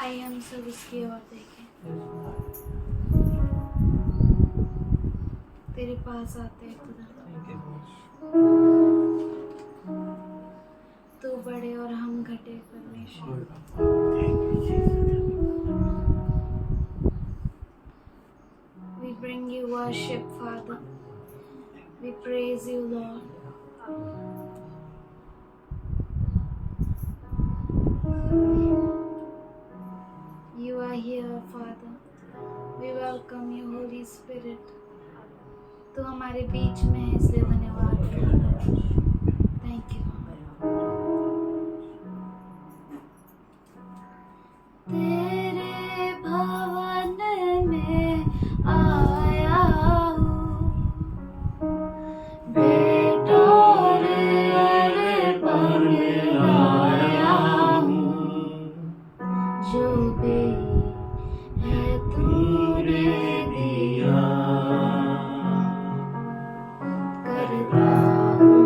आइए हम सब उसकी ओर देखें। तेरे पास आते हैं खुदा, तू बड़े और हम घटे परमेश्वर। We bring you worship, Father. We praise you, Lord. You are here, Father. We welcome you, Holy Spirit. तू हमारे बीच में है, इसलिए धन्यवाद। Thank you. तेरे भवन में आया हूँ, बेटोरे अर्पण लाया हूँ, जो भी है तूने दिया, करता हूँ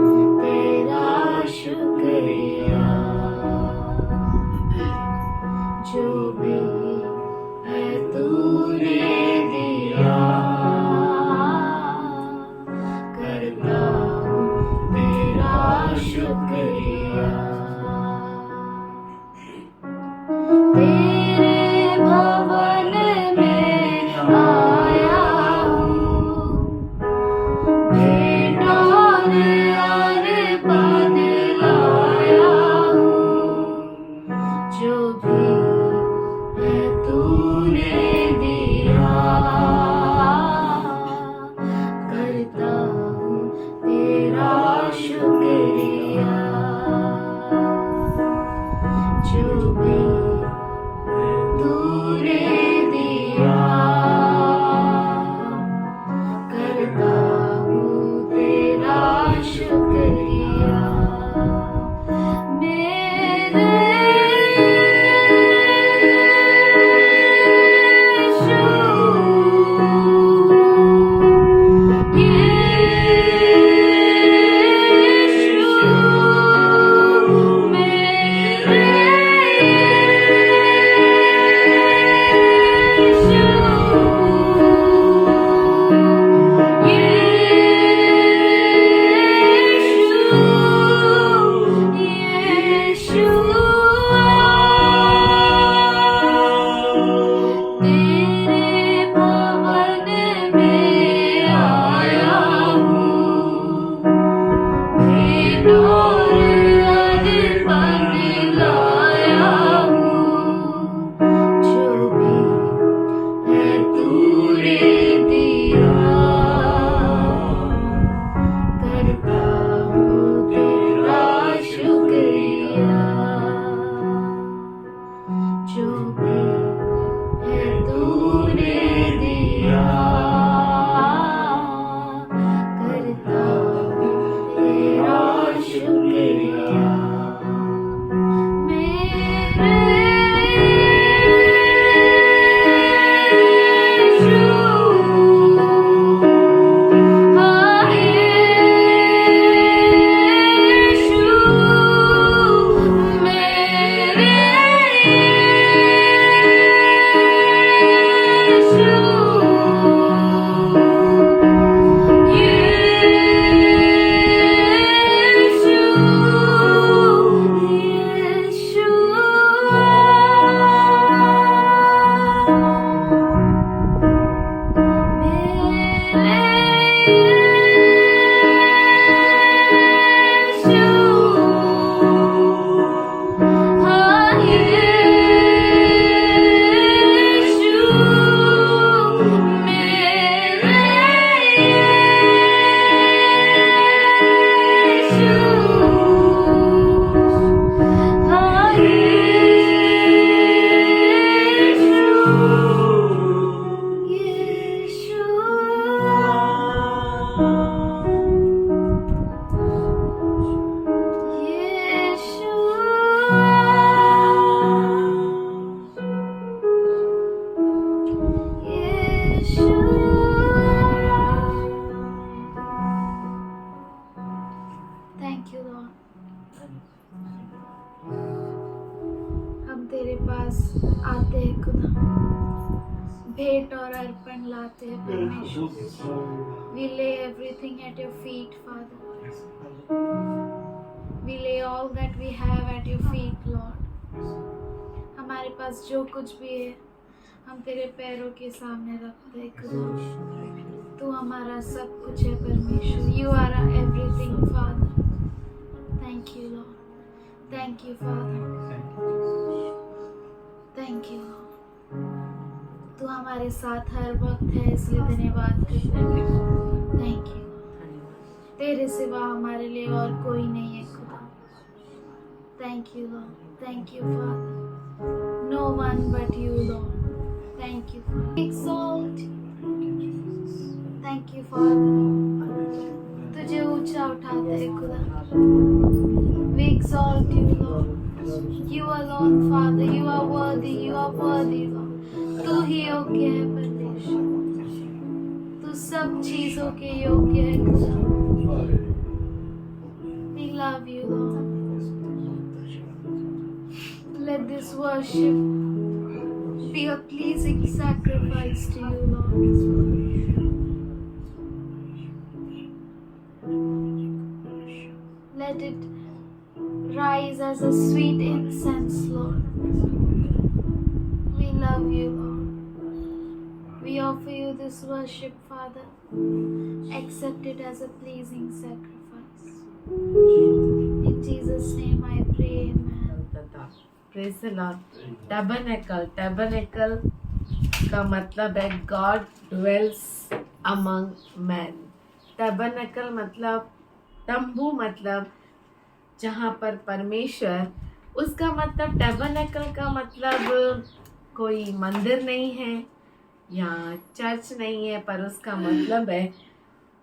पास आते हैं खुदा, भेंट और अर्पण लाते हैं परमेश्वर। We lay everything at your feet, Father. We lay all that we have at your feet, Lord. हमारे पास जो कुछ भी है हम तेरे पैरों के सामने रखते हैं खुदा। तू हमारा सब कुछ है परमेश्वर। You are our everything, Father. Thank you, Lord. Thank you, Father. Thank you, Lord. तू हमारे साथ हर वक्त है, इसलिए धन्यवाद करते हैं। Thank you, Lord. तेरे सिवा हमारे लिए और कोई नहीं है खुदा। Thank you, Lord. Thank you, Father. No one but you, Lord. Thank you, Father. Exalt you. Thank you, Father. तुझे ऊंचा उठाते हैं खुदा। We exalt you, Lord. You alone, Father. You are worthy. You are worthy, Lord. तू ही योग्य है परमेश्वर। तू सब चीजों के योग्य है खुदा। We love you, Lord. Let this worship be a pleasing sacrifice to you, Lord. Let it rise as a sweet incense, Lord. We love you, Lord. We offer you this worship, Father. Accept it as a pleasing sacrifice. In Jesus' name I pray, amen. Praise the Lord. Tabernacle का मतलब है God dwells among men. Tabernacle मतलब तंबू, मतलब जहाँ पर परमेश्वर, उसका मतलब टैबरनेकल का मतलब कोई मंदिर नहीं है या चर्च नहीं है, पर उसका मतलब है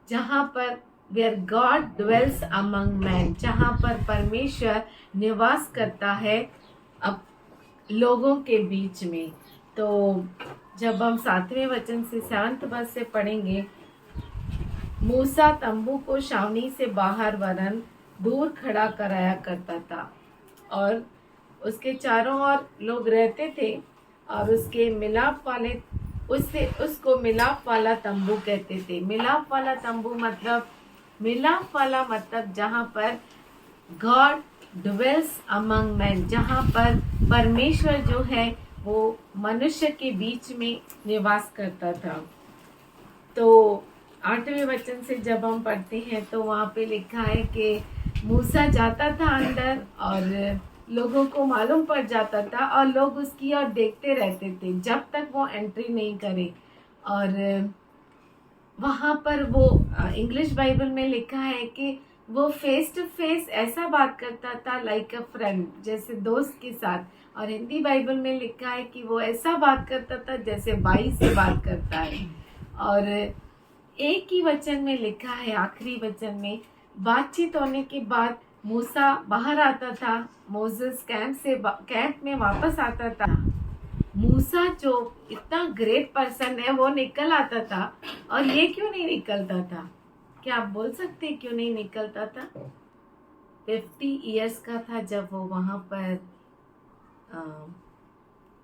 जहाँ पर where God dwells among men, जहाँ पर परमेश्वर निवास करता है अब लोगों के बीच में। तो जब हम 7वें वचन से 7 वर्ष से पढ़ेंगे, मूसा तंबू को छावनी से बाहर वरन दूर खड़ा कराया करता था और उसके चारों ओर लोग रहते थे और उसके मिलाप वाले उसको मिलाप वाला तंबू कहते थे। मिलाप वाला तंबू मतलब, मिलाप वाला मतलब जहाँ पर गॉड dwells among men, जहाँ पर परमेश्वर जो है वो मनुष्य के बीच में निवास करता था। तो 8वें वचन से जब हम पढ़ते हैं तो वहाँ पे लिखा है कि मूसा जाता था अंदर और लोगों को मालूम पड़ जाता था और लोग उसकी ओर देखते रहते थे जब तक वो एंट्री नहीं करे। और वहाँ पर वो इंग्लिश बाइबल में लिखा है कि वो फेस टू फेस ऐसा बात करता था लाइक अ फ्रेंड, जैसे दोस्त के साथ। और हिंदी बाइबल में लिखा है कि वो ऐसा बात करता था जैसे भाई से बात करता है। और एक ही वचन में लिखा है, आखिरी वचन में, बातचीत होने के बाद मूसा बाहर आता था, मोसेस कैंप में वापस आता था। मूसा जो इतना ग्रेट पर्सन है वो निकल आता था, और ये क्यों नहीं निकलता था? क्या आप बोल सकते क्यों नहीं निकलता था? 50 इयर्स का था जब वो वहाँ पर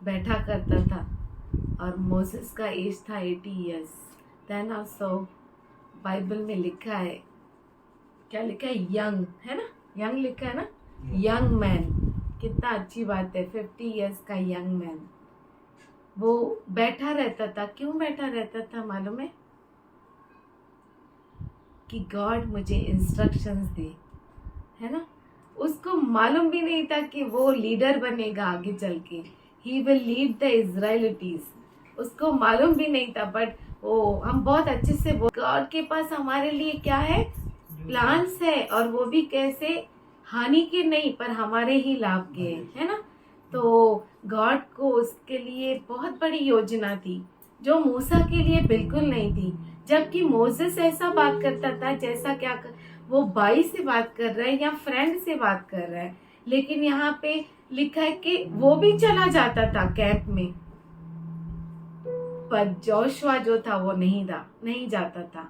बैठा करता था और मोसेस का एज था 80 इयर्स। देन ऑल्सो बाइबल में लिखा है, क्या लिखा है? यंग, है ना? यंग लिखा है ना? यंग मैन, कितना अच्छी बात है। 50 इयर्स का यंग मैन वो बैठा रहता था। क्यों बैठा रहता था मालूम है? कि गॉड मुझे इंस्ट्रक्शंस दे, है ना? उसको मालूम भी नहीं था कि वो लीडर बनेगा आगे चल के। ही विल लीड द इजराइलिटीज, उसको मालूम भी नहीं था। बट वो हम बहुत अच्छे से गॉड के पास हमारे लिए क्या है? प्लान्स है, और वो भी कैसे? हानि के नहीं पर हमारे ही लाभ के, है ना? तो गॉड को उसके लिए बहुत बड़ी योजना थी जो मूसा के लिए बिल्कुल नहीं थी। जबकि मोसेस ऐसा बात करता था जैसा वो भाई से बात कर रहा है या फ्रेंड से बात कर रहा है। लेकिन यहाँ पे लिखा है कि वो भी चला जाता था कैंप में, पर जोशुआ जो था वो नहीं जाता था।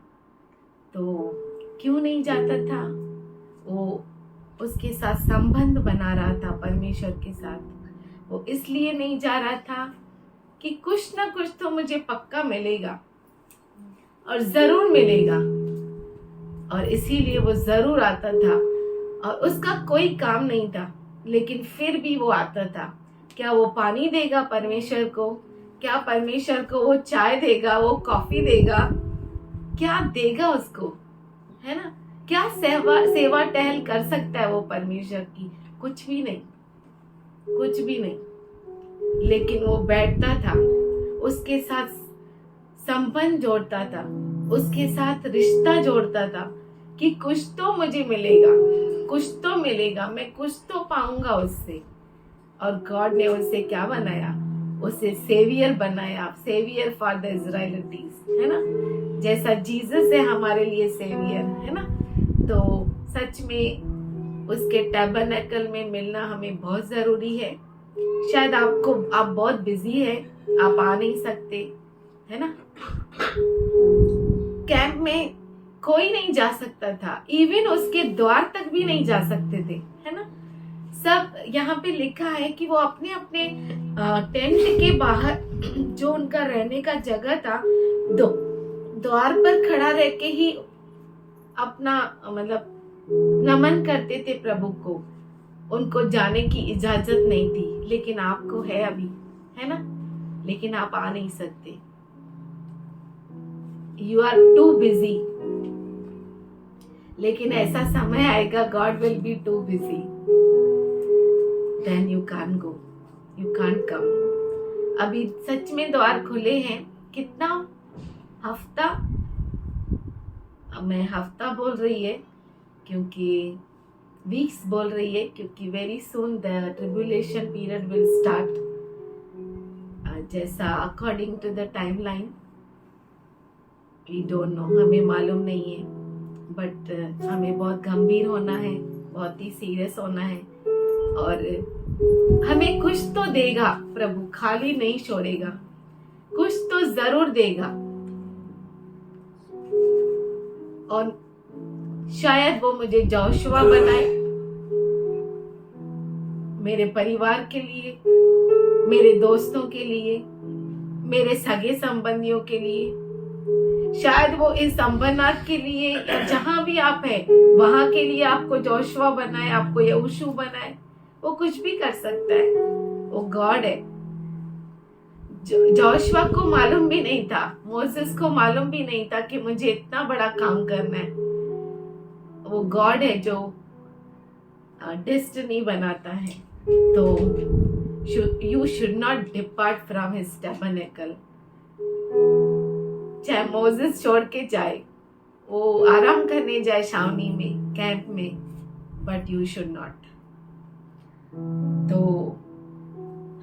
तो क्यों नहीं जाता था? वो उसके साथ संबंध बना रहा था, परमेश्वर के साथ। वो इसलिए नहीं जा रहा था कि कुछ ना कुछ तो मुझे पक्का मिलेगा और जरूर मिलेगा, और इसीलिए वो जरूर आता था। और उसका कोई काम नहीं था, लेकिन फिर भी वो आता था। क्या वो पानी देगा परमेश्वर को? क्या परमेश्वर को वो चाय देगा, वो कॉफी देगा? क्या देगा उसको, है ना? क्या सेवा टहल कर सकता है वो परमेश्वर की? कुछ भी नहीं, कुछ भी नहीं। लेकिन वो बैठता था, उसके साथ संबंध जोड़ता था, उसके साथ रिश्ता जोड़ता था कि कुछ तो मुझे मिलेगा, कुछ तो मिलेगा, मैं कुछ तो पाऊंगा उससे। और गॉड ने उसे क्या बनाया? उसे सेवियर बनाया, सेवियर फॉर द इजराइलिटीज, है ना? जैसा जीसस है हमारे लिए सेवियर, है ना? तो सच में उसके टैबरनेकल में मिलना हमें बहुत जरूरी है। शायद आप बहुत बिजी है, आप आ नहीं सकते, है ना? कैंप में कोई नहीं जा सकता था, इवन उसके द्वार तक भी नहीं जा सकते थे, है ना? सब यहाँ पे लिखा है कि वो अपने अपने टेंट के बाहर जो उनका रहने का जगह था, द्वार पर खड़ा रह के ही अपना मतलब नमन करते थे प्रभु को। उनको जाने की इजाजत नहीं थी, लेकिन आपको है अभी, है ना? लेकिन आप आ नहीं सकते, यू आर टू बिजी। लेकिन ऐसा समय आएगा, God will be too busy, then you can go, you can come. अभी सच में द्वार खुले हैं। कितना हफ्ता, मैं हफ्ता बोल रही है क्योंकि वीक्स बोल रही है, क्योंकि very soon the tribulation period will start, जैसा according to the timeline. We don't know, हमें मालूम नहीं है, बट हमें बहुत गंभीर होना है, बहुत ही सीरियस होना है, और हमें कुछ तो देगा प्रभु, खाली नहीं छोड़ेगा, कुछ तो जरूर देगा। और शायद वो मुझे जोशुआ बनाए, मेरे परिवार के लिए, मेरे दोस्तों के लिए, मेरे सगे संबंधियों के लिए। शायद वो इस अंबरनाथ के लिए, या जहां भी आप हैं वहां के लिए आपको जोशुआ बनाए, आपको यहोशू बनाए। वो कुछ भी कर सकता है, वो गॉड है। जोशुआ को मालूम भी नहीं था, मोसेस को मालूम भी नहीं था कि मुझे इतना बड़ा काम करना है। वो गॉड है जो डेस्टिनी बनाता है। तो you should not depart from his tabernacle. चाहे मोसेस छोड़ के जाए, वो आराम करने जाए छावनी में, कैंप में, बट यू शुड नॉट। तो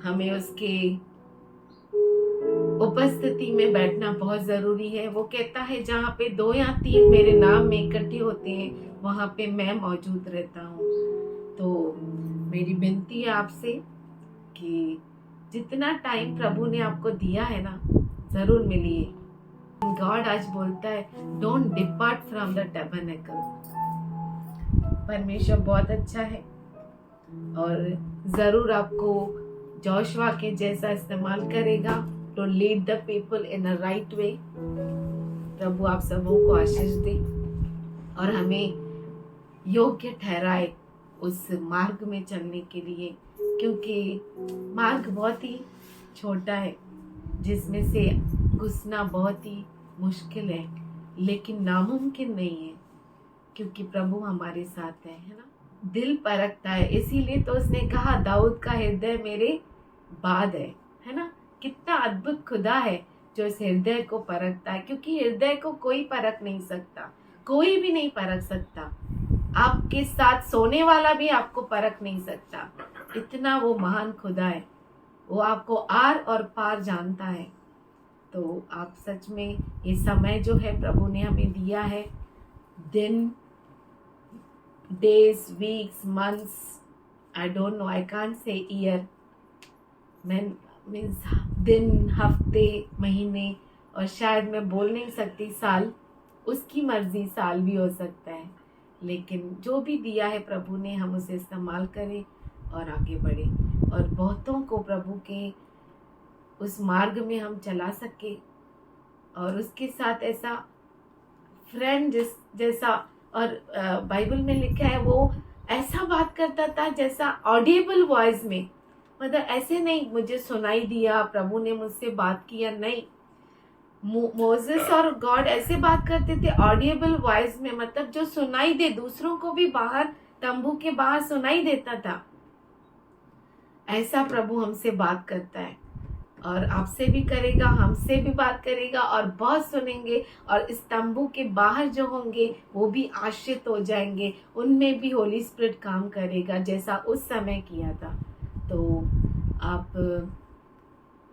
हमें उसके उपस्थिति में बैठना बहुत जरूरी है। वो कहता है जहाँ पे 2 या 3 मेरे नाम में इकट्ठे होते हैं, वहां पे मैं मौजूद रहता हूँ। तो मेरी विनती है आपसे कि जितना टाइम प्रभु ने आपको दिया है ना, जरूर मिलिए। गॉड आज बोलता है, don't depart from the tabernacle. परमेश्वर बहुत अच्छा है और जरूर आपको जोशुआ के जैसा इस्तेमाल करेगा to lead the people in a right way. प्रभु आप सबों को आशीष दे और हमें योग्य ठहराए उस मार्ग में चलने के लिए, क्योंकि मार्ग बहुत ही छोटा है, जिसमें से घुसना बहुत ही मुश्किल है, लेकिन नामुमकिन नहीं है, क्योंकि प्रभु हमारे साथ है ना? दिल परखता है, इसीलिए तो उसने कहा दाऊद का हृदय मेरे बाद है ना? कितना अद्भुत खुदा है जो इस हृदय को परखता है, क्योंकि हृदय को कोई परख नहीं सकता, कोई भी नहीं परख सकता। आपके साथ सोने वाला भी आपको परख नहीं सकता, इतना वो महान खुदा है। वो आपको आर और पार जानता है। तो आप सच में ये समय जो है प्रभु ने हमें दिया है, दिन, days, weeks, months, I don't know, I can't say year, means दिन, हफ्ते, महीने, और शायद मैं बोल नहीं सकती साल, उसकी मर्जी, साल भी हो सकता है। लेकिन जो भी दिया है प्रभु ने, हम उसे इस्तेमाल करें और आगे बढ़े और बहुतों को प्रभु के उस मार्ग में हम चला सके और उसके साथ ऐसा फ्रेंड जैसा। और बाइबल में लिखा है वो ऐसा बात करता था जैसा ऑडिएबल वॉइस में, मतलब ऐसे नहीं मुझे सुनाई दिया प्रभु ने मुझसे बात किया, नहीं। मोसेस और गॉड ऐसे बात करते थे ऑडिएबल वॉइस में, मतलब जो सुनाई दे, दूसरों को भी बाहर तंबू के बाहर सुनाई देता था। ऐसा प्रभु हमसे बात करता है और आपसे भी करेगा, हमसे भी बात करेगा और बहुत सुनेंगे। और इस तंबू के बाहर जो होंगे वो भी आश्रित हो जाएंगे, उनमें भी होली स्पिरिट काम करेगा जैसा उस समय किया था। तो आप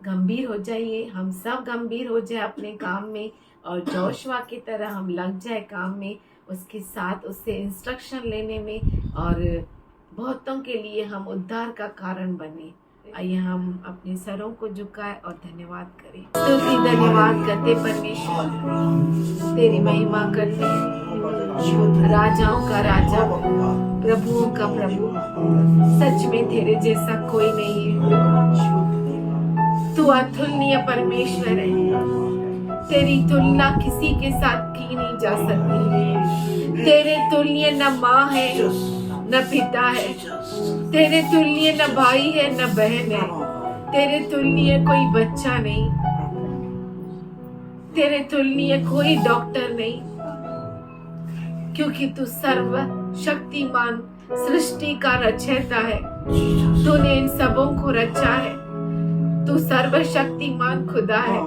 गंभीर हो जाइए, हम सब गंभीर हो जाए अपने काम में और जोशुआ की तरह हम लग जाए काम में, उसके साथ उससे इंस्ट्रक्शन लेने में और बहुतों के लिए हम उद्धार का कारण बने। आइए हम अपने सरों को झुकाए और धन्यवाद करें। स्तुति धन्यवाद करते परमेश्वर, तेरी महिमा करते हैं, राजाओं का राजा, प्रभुओं का प्रभु, सच में तेरे जैसा कोई नहीं है। तू अतुलनीय परमेश्वर है, तेरी तुलना किसी के साथ की नहीं जा सकती। तेरे तुल्य न माँ है न पिता है, तेरे तुल्य न भाई है न बहन है, तेरे तुल्य कोई बच्चा नहीं, तेरे तुल्य कोई डॉक्टर नहीं, क्योंकि तू सर्व शक्तिमान सृष्टि का रचयिता है। तूने इन सबों को रचा है, तू सर्वशक्तिमान खुदा है।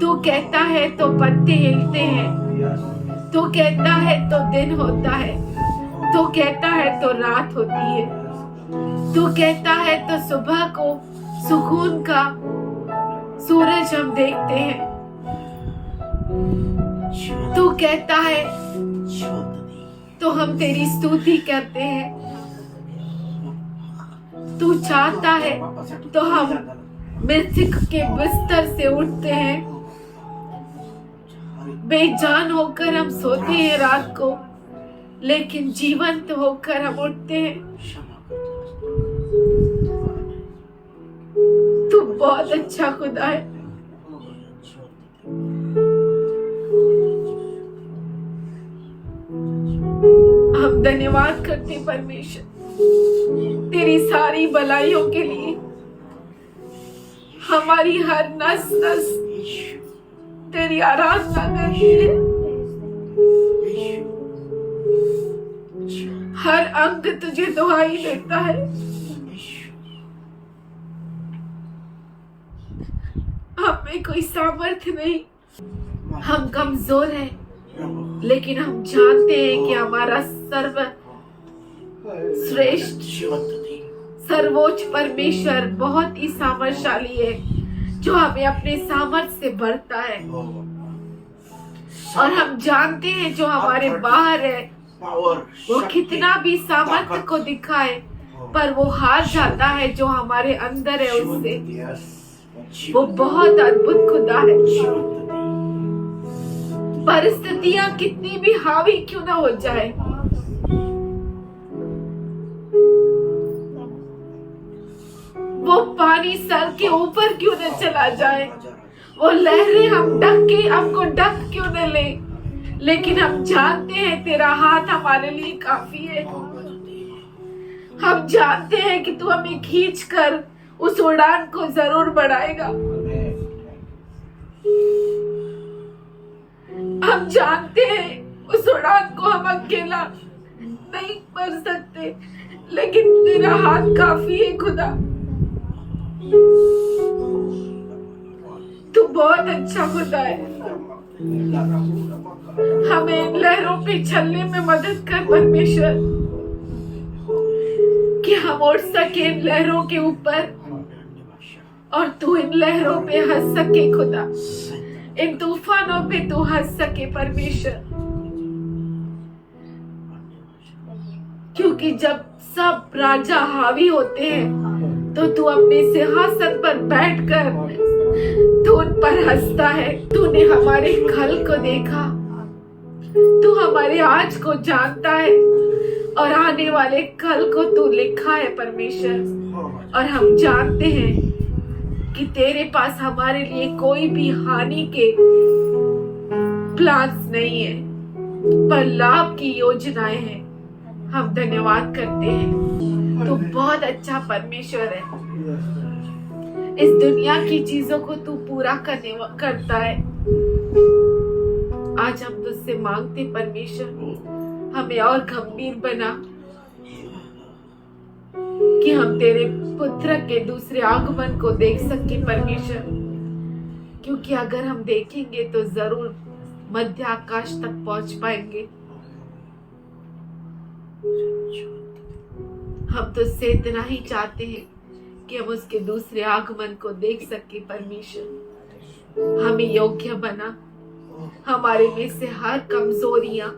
तू कहता है तो पत्ते हिलते हैं, तू कहता है तो दिन होता है, तू कहता है तो रात होती है, तू कहता है तो सुबह को सुकून का सूरज हम देखते हैं। तू कहता है तो हम तेरी स्तुति करते हैं। तू चाहता है तो हम मृत्यु के बिस्तर से उठते हैं, बेजान होकर हम सोते हैं रात को, लेकिन जीवंत होकर हम उठते हैं। तू बहुत अच्छा खुदा है। हम धन्यवाद करते परमेश्वर तेरी सारी भलाइयों के लिए। हमारी हर नस नस तेरी आराधना करती है, हर अंग तुझे दुहाई देता है। हमें कोई सामर्थ्य नहीं, हम कमजोर हैं, लेकिन हम जानते हैं कि हमारा श्रेष्ठ सर्वोच्च परमेश्वर बहुत ही सामर्थशाली है, जो हमें अपने सामर्थ्य से भरता है। और हम जानते हैं जो हमारे बाहर है वो कितना भी सामर्थ्य को दिखाए, पर वो हार जाता है जो हमारे अंदर है उससे। वो बहुत अद्भुत खुदा है। परिस्थितियां कितनी भी हावी क्यों ना हो जाए, वो पानी सर के ऊपर क्यों न चला जाए, वो लहरें हमको ढक क्यों न ले, लेकिन हम जानते हैं तेरा हाथ हमारे लिए काफी है। हम जानते हैं कि तू हमें खींचकर उस उड़ान को जरूर बढ़ाएगा। हम जानते हैं उस उड़ान को हम अकेला नहीं कर सकते, लेकिन तेरा हाथ काफी है खुदा। तू बहुत अच्छा खुदा है। हमें लहरों पे चलने में मदद कर परमेश्वर, कि हम उड़ सके इन लहरों के ऊपर और तू इन लहरों पे हंस सके खुदा, इन तूफानों पे तू हंस सके परमेश्वर। क्योंकि जब सब राजा हावी होते हैं तो तू अपने सिंहासन पर बैठकर तू उन पर हंसता है। तूने हमारे कल को देखा, तू हमारे आज को जानता है और आने वाले कल को तू लिखा है परमेश्वर। और हम जानते हैं कि तेरे पास हमारे लिए कोई भी हानि के प्लान्स नहीं है, पर लाभ की योजनाएं हैं। हम धन्यवाद करते हैं। तू बहुत अच्छा परमेश्वर है। इस दुनिया की चीजों को तू पूरा करता है। आज हम तुझसे मांगते परमेश्वर, हमें और गंभीर बना कि हम तेरे पुत्र के दूसरे आगमन को देख सके परमेश्वर। क्योंकि अगर हम देखेंगे तो जरूर मध्य आकाश तक पहुंच पाएंगे। हम तुझसे इतना ही चाहते हैं कि हम उसके दूसरे आगमन को देख सके परमेश्वर। हमें योग्य बना। हमारे में से हर कमजोरियां,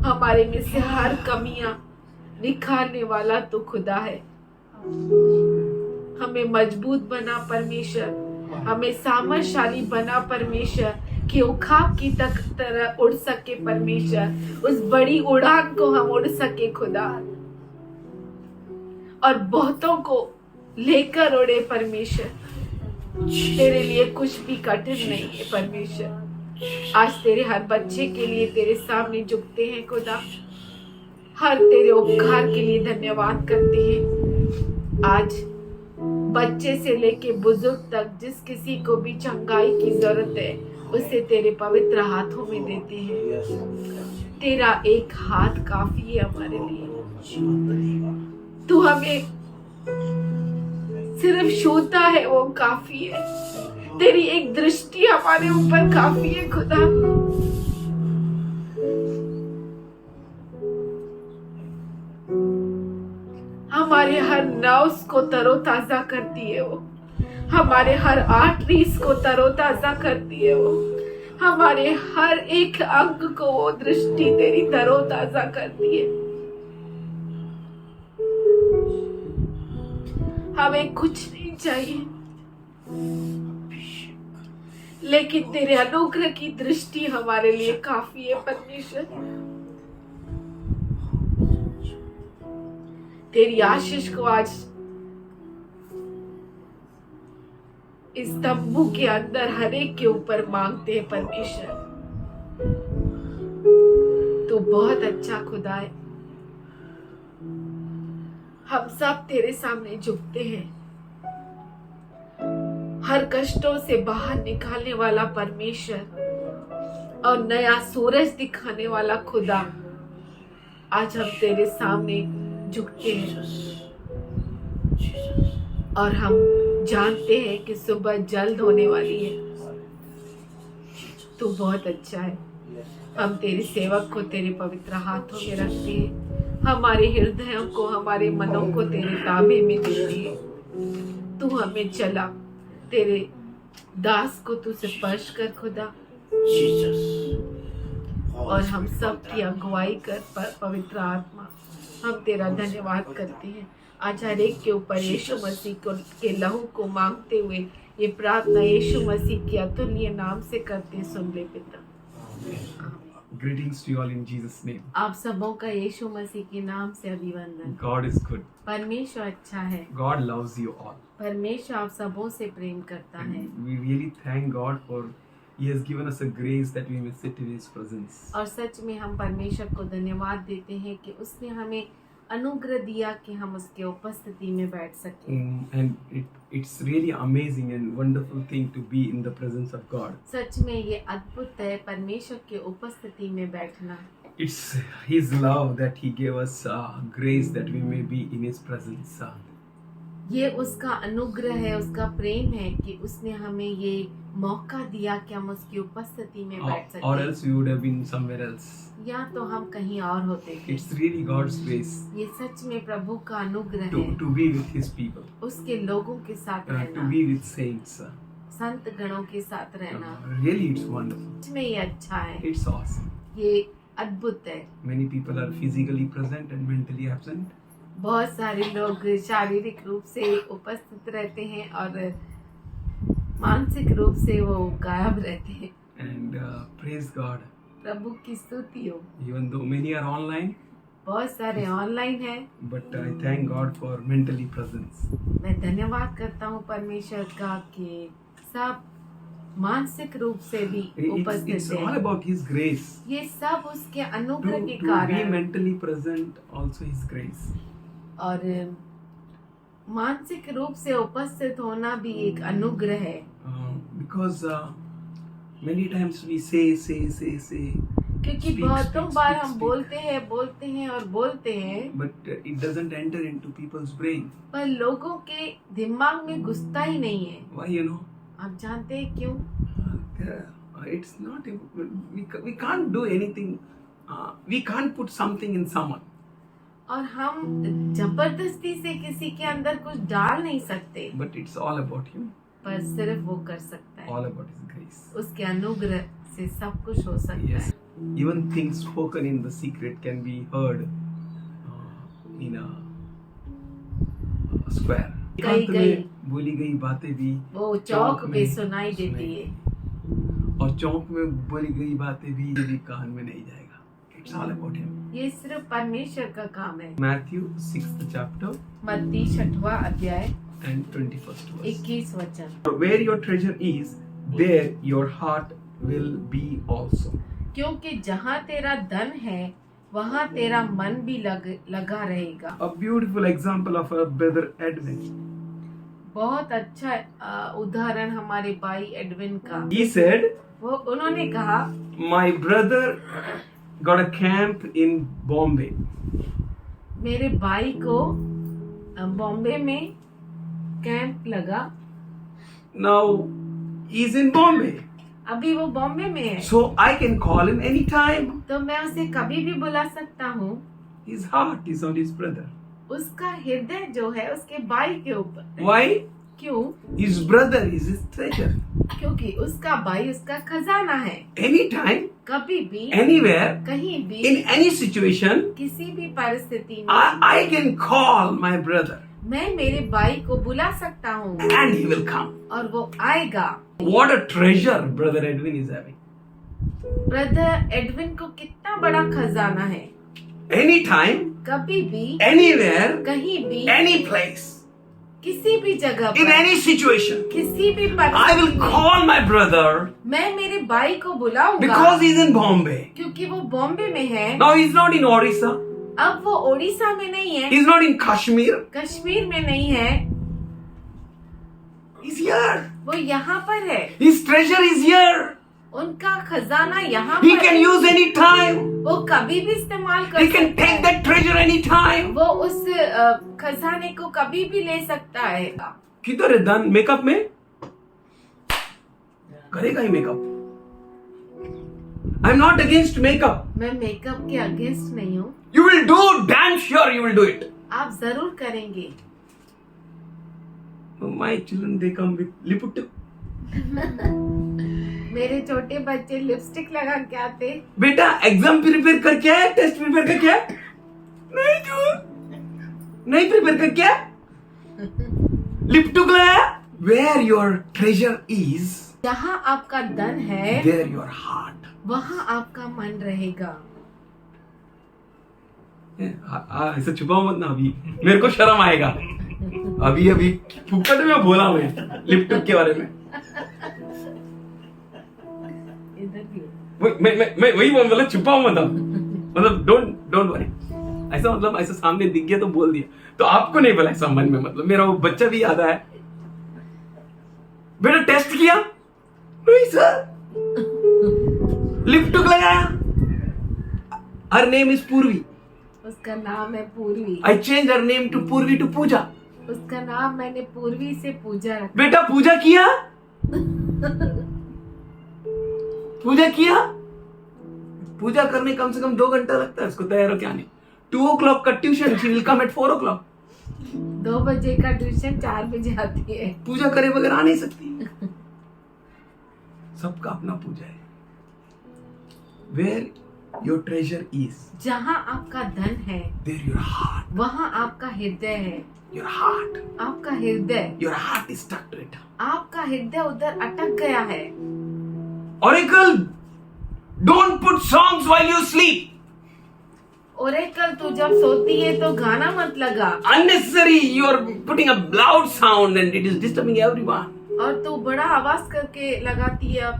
हमारे में से हर कमियां निखारने वाला तो खुदा है। हमें मजबूत बना परमेश्वर। हमें सामर्थशाली बना परमेश्वर कि उखाब की तरह उड़ सके परमेश्वर। उस बड़ी उड़ान को हम उड़ सके खुदा, और बहुतों को लेकर उड़े परमेश्वर। तेरे लिए कुछ भी कठिन नहीं है परमेश्वर। आज तेरे हर बच्चे के लिए तेरे सामने झुकते हैं खुदा। हर तेरे उपकार के लिए धन्यवाद करते हैं। आज बच्चे से लेके बुजुर्ग तक जिस किसी को भी चंगाई की जरूरत है, उसे तेरे पवित्र हाथों में देते हैं। तेरा एक हाथ काफी है हमारे लिए। तू हमें सिर्फ छूता है, वो काफी है। तेरी एक दृष्टि हमारे ऊपर काफी है खुदा। हमारे हर नर्व्स को तरोताजा करती है वो। हमारे हर आर्टरीज को तरोताजा करती है वो। हमारे हर एक अंग को वो दृष्टि तेरी तरोताजा करती है। हमें कुछ नहीं चाहिए, लेकिन तेरे अनुग्रह की दृष्टि हमारे लिए काफी है परमेश्वर। तेरी आशीष को आज इस तंबू के अंदर हर एक के ऊपर मांगते हैं परमेश्वर। तू बहुत अच्छा खुदा है। हम सब तेरे सामने झुकते हैं। हर कष्टों से बाहर निकालने वाला परमेश्वर और नया सूरज दिखाने वाला खुदा, आज हम तेरे सामने झुकते हैं और हम जानते हैं कि सुबह जल्द होने वाली है। तू बहुत अच्छा है। हम तेरे सेवक को तेरे पवित्र हाथों में रखते हैं। हमारे हृदयों को, हमारे मनों को तेरे ताबे में देते हैं। तू हमें चला, तेरे दास को तू स्पर्श कर खुदा, और हम सब की अगुवाई कर पवित्र आत्मा। हम तेरा धन्यवाद करते हैं। आज हर एक के ऊपर यीशु मसीह के लहू को मांगते हुए ये प्रार्थना यीशु मसीह के अतुल्य नाम से करते सुन ले पिता। Greetings to you all in Jesus' name. आप सबों का यीशु मसीह के नाम से अभिवंदन। God is good. परमेश्वर अच्छा है। God loves you all. परमेश्वर आप सबों से प्रेम करता है। And we really thank God for He has given us a grace that we may sit in His presence. और सच में हम परमेश्वर को धन्यवाद देते हैं कि उसने हमें अनुग्रह दिया कि हम उसके उपस्थिति में बैठ सकें। And it's really amazing and wonderful thing to be in the presence of God. सच में ये अद्भुत है परमेश्वर के उपस्थिति में बैठना। It's His love that He gave us grace that we may be in His presence. ये उसका अनुग्रह है, उसका प्रेम है कि उसने हमें ये मौका दिया कि हम उसकी उपस्थिति में बैठ सकें। Or else we would have been somewhere else. या तो हम कहीं और होते थे। It's really God's grace. ये सच में प्रभु का अनुग्रह है। To be with His people. उसके लोगों के साथ रहना। To be with saints. संत गणों के साथ रहना। Really, it's wonderful. सच में ये अच्छा है। It's awesome. ये अद्भुत है। Many people are physically present and mentally absent. बहुत सारे लोग शारीरिक रूप से उपस्थित रहते हैं और मानसिक रूप से वो गायब रहते हैं। And praise God. प्रभु की स्तुति हो। Even though many are online. बहुत सारे ऑनलाइन हैं। but I thank God for mentally presence. मैं धन्यवाद करता हूँ परमेश्वर का कि सब मानसिक रूप से भी It's उपस्थित all है। about His grace. ये सब उसके To अनुग्रह के be कारण mentally present, also His grace. और मानसिक रूप से उपस्थित होना भी एक अनुग्रह है। Because many times we say. क्योंकि Speak, बहुतों speak, बार speak, हम speak. बोलते हैं और बोलते हैं, But it doesn't enter into people's brain. पर लोगों के दिमाग में घुसता ही नहीं है। Why, you know? आप जानते हैं क्यों? It's not. We can't do anything. We can't put something in someone. और हम जबरदस्ती से किसी के अंदर कुछ डाल नहीं सकते, But it's all about Him. पर सिर्फ वो कर सकता है। All about His grace. उसके अनुग्रह से सब कुछ हो सकता Yes. है। Even things spoken in the secret can be heard in a square. एकांत में बोली गई बातें भी वो चौक पे सुनाई देती है, और चौक में बोली गई बातें भी कान में नहीं जाएगा. It's all about Him. ये सिर्फ परमेश्वर का काम है। Matthew 6th chapter मत्ती 6वां अध्याय and 21st verse. 21 वचन। Where your treasure is, there your heart will be also. क्योंकि जहाँ तेरा धन है वहाँ तेरा मन भी लगा रहेगा। A beautiful example of our brother Edwin. बहुत अच्छा उदाहरण हमारे भाई एडविन का। He said, उन्होंने कहा, my brother got a camp in Bombay. मेरे भाई को बॉम्बे में कैंप लगा। Now he's in Bombay. अभी वो बॉम्बे में है, So I can call him anytime. तो मैं उसे कभी भी बुला सकता हूँ। His heart is on his brother. उसका हृदय जो है उसके भाई के ऊपर है। Why? क्यों? His brother is his treasure. क्योंकि उसका भाई उसका खजाना है। Anytime, कभी भी, anywhere, कहीं भी, in any situation, किसी भी परिस्थिति में I can call my brother मैं मेरे भाई को बुला सकता हूँ and he will come. और वो आएगा। What a treasure brother Edwin is having. Brother Edwin को कितना बड़ा खजाना है। Anytime, कभी भी, anywhere, कहीं भी, any place, किसी भी जगह in पर, any situation, किसी भी I परिस्थिति will में call my brother मैं मेरे भाई को बुलाऊंगा। because he's in Bombay. क्योंकि वो बॉम्बे में है। Now he's not in Orissa. अब वो ओडिशा में नहीं है, He's not in Kashmir. Kashmir में नहीं है, He's here. वो यहाँ पर है। His treasure is here. उनका खजाना यहाँ He पर can है। use any time. वो कभी भी इस्तेमाल कर He can सकता take है। that treasure any time. वो उस खजाने को कभी भी ले सकता है। किधर है धन? मेकअप में करेगा ही makeup. I'm not against makeup. मैं मेकअप के अगेंस्ट नहीं हूँ, You will do, damn sure you will do it. आप जरूर करेंगे। My children, they come with liputtu. मेरे छोटे बच्चे लिपस्टिक लगा के आते। बेटा एग्जाम प्रिपेयर करके आया, टेस्ट प्रिपेयर करके आया? नहीं क्यों? नहीं प्रिपेयर करके आया? लिपटुक लाया? Where your treasure is, जहाँ आपका धन है there your heart. वहाँ आपका मन रहेगा। ऐसे छुपाओ मत ना, अभी मेरे को शर्म आएगा। अभी फुकट में बोला मैं लिपटुक के बारे में। इधर भी मैं वही बोला, छुपाओ मत अब। मतलब डोंट वरी। ऐसा मतलब ऐसा सामने दिख गया तो बोल दिया, तो आपको नहीं बोला ऐसा मन में। मतलब मेरा वो बच्चा भी याद आया, बेटा टेस्ट किया? नहीं सर। लिपटुक लगाया? हर नेम इज पूर्वी। उसका नाम है Purvi. I change her name to Purvi to Pooja. उसका नाम मैंने पूर्वी से पूजा रखा। बेटा पूजा किया? पूजा किया? पूजा करने कम से कम 2 घंटा लगता है उसको तैयार होके आने। 2 o'clock का tuition, she will come at 4 o'clock। 2 बजे का ट्यूशन 4 बजे आती है। पूजा करे बगैर आ नहीं सकती। सबका अपना पूजा है। Where your treasure is, जहाँ आपका धन है there your heart. वहाँ आपका हृदय है। Your heart. आपका हृदय, Your heart is stuck to it. आपका हृदय उधर अटक गया है। Oracle, don't put songs while you sleep. Oracle तू जब सोती है तो गाना मत लगा, Unnecessary, you are putting a loud sound and it is disturbing everyone. और तू बड़ा आवाज करके लगाती है।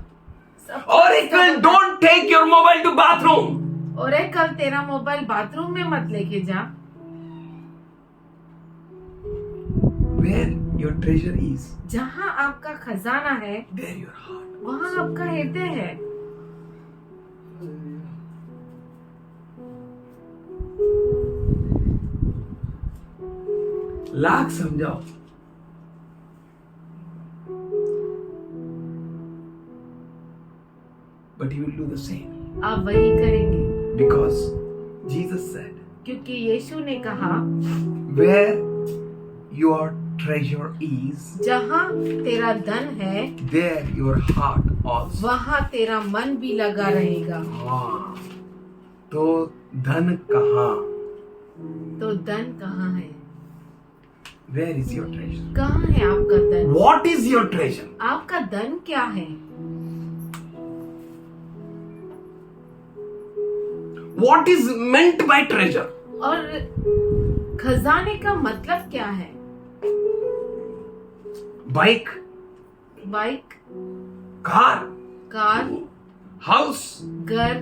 सब Oracle, don't take your mobile to bathroom. Oracle तेरा मोबाइल बाथरूम में मत लेके जा। Where your treasure is, जहाँ आपका खजाना है there your heart. वहाँ आपका हृदय है। लाख समझाओ, but he will do the same आप वही करेंगे because Jesus said, क्योंकि यीशु ने कहा where your treasure is, जहाँ तेरा धन है there your heart also. वहाँ तेरा मन भी लगा रहेगा। हाँ, तो धन कहाँ? तो धन कहाँ है? Where is your treasure? कहाँ है आपका धन? What is your treasure? आपका धन क्या है? What is meant by treasure? और खजाने का मतलब क्या है? Bike, bike, car, car, house, घर,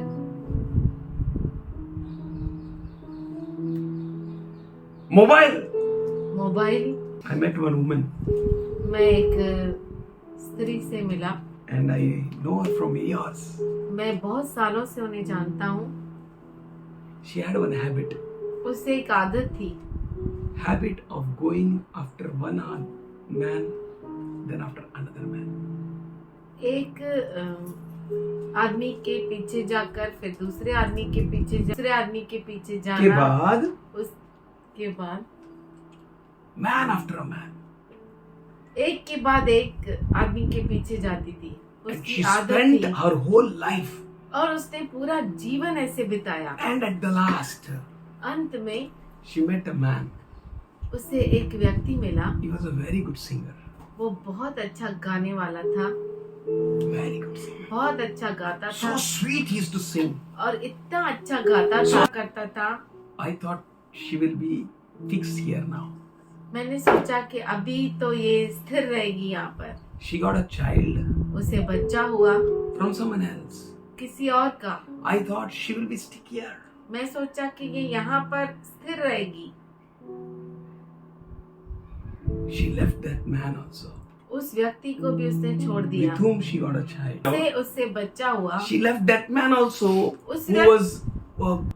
mobile. Mobile. I met one woman मैं एक स्त्री से मिला, and I know her from years. मैं बहुत सालों से उन्हें जानता हूँ। She had one habit उससे एक आदत थी, of going after one man, then after another man. एक आदमी के पीछे जाकर फिर दूसरे आदमी के पीछे के जाना, बाद उसके बाद man after a man. एक के बाद एक आदमी के पीछे जाती थी। And उसकी she आदत spent थी her whole life. और उसने पूरा जीवन ऐसे बिताया। And at the last, अंत में she met a man. उसे एक व्यक्ति मिला, He was a very good singer. वो बहुत अच्छा गाने वाला था, Very good singer. बहुत अच्छा गाता था So sweet he used to sing. और इतना अच्छा गाता था करता था। I thought she will be fixed here now. मैंने सोचा कि अभी तो ये स्थिर रहेगी यहाँ पर। She got a child उसे बच्चा हुआ from someone else. किसी और का। I thought she will be stick here. मैं सोचा कि ये यहाँ पर स्थिर रहेगी। She left that man also. उस व्यक्ति को भी उसने छोड़ दिया, With whom she got a child. उससे बच्चा हुआ। She left that man also उस who व्यक्ति- was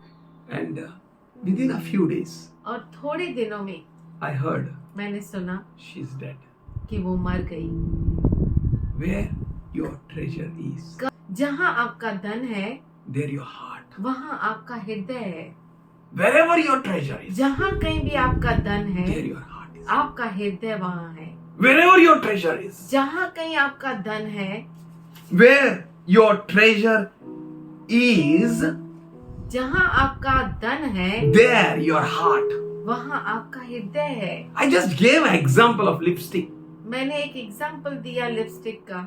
and within a few days और थोड़े दिनों में I heard मैंने सुना she's dead. कि वो मर गई। Where your treasure is, जहाँ आपका धन है there your heart. वहाँ आपका हृदय है। Wherever your treasure is, जहाँ कहीं भी आपका धन है there your heart is. आपका हृदय वहाँ है। Wherever your treasure is, जहाँ कहीं आपका धन है, where your treasure is, जहाँ आपका धन है there your heart. वहाँ आपका हृदय है। I just gave an example of lipstick, मैंने एक एग्जाम्पल दिया लिपस्टिक का,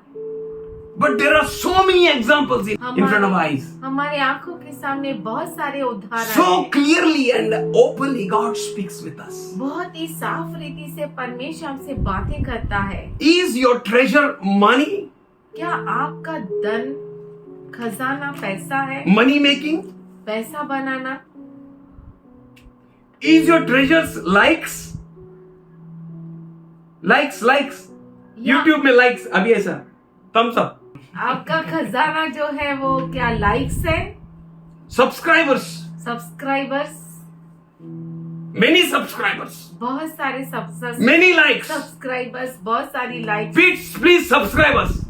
but there are so many examples in front of eyes. हमारे आंखों के सामने बहुत सारे उदाहरण So हैं। clearly and openly God speaks with us. बहुत ही साफ रीति से परमेश्वर हमसे बातें करता है। Is your treasure money? क्या आपका धन खजाना पैसा है? Money making? पैसा बनाना? Is your treasures likes? Likes. या YouTube में likes अभी ऐसा thumbs up. आपका खजाना जो है वो क्या लाइक्स है? Subscribers. सब्सक्राइबर्स? Many subscribers. बहुत सारे Many likes. सब्सक्राइबर्स, बहुत सारी लाइक्स। Please subscribe us.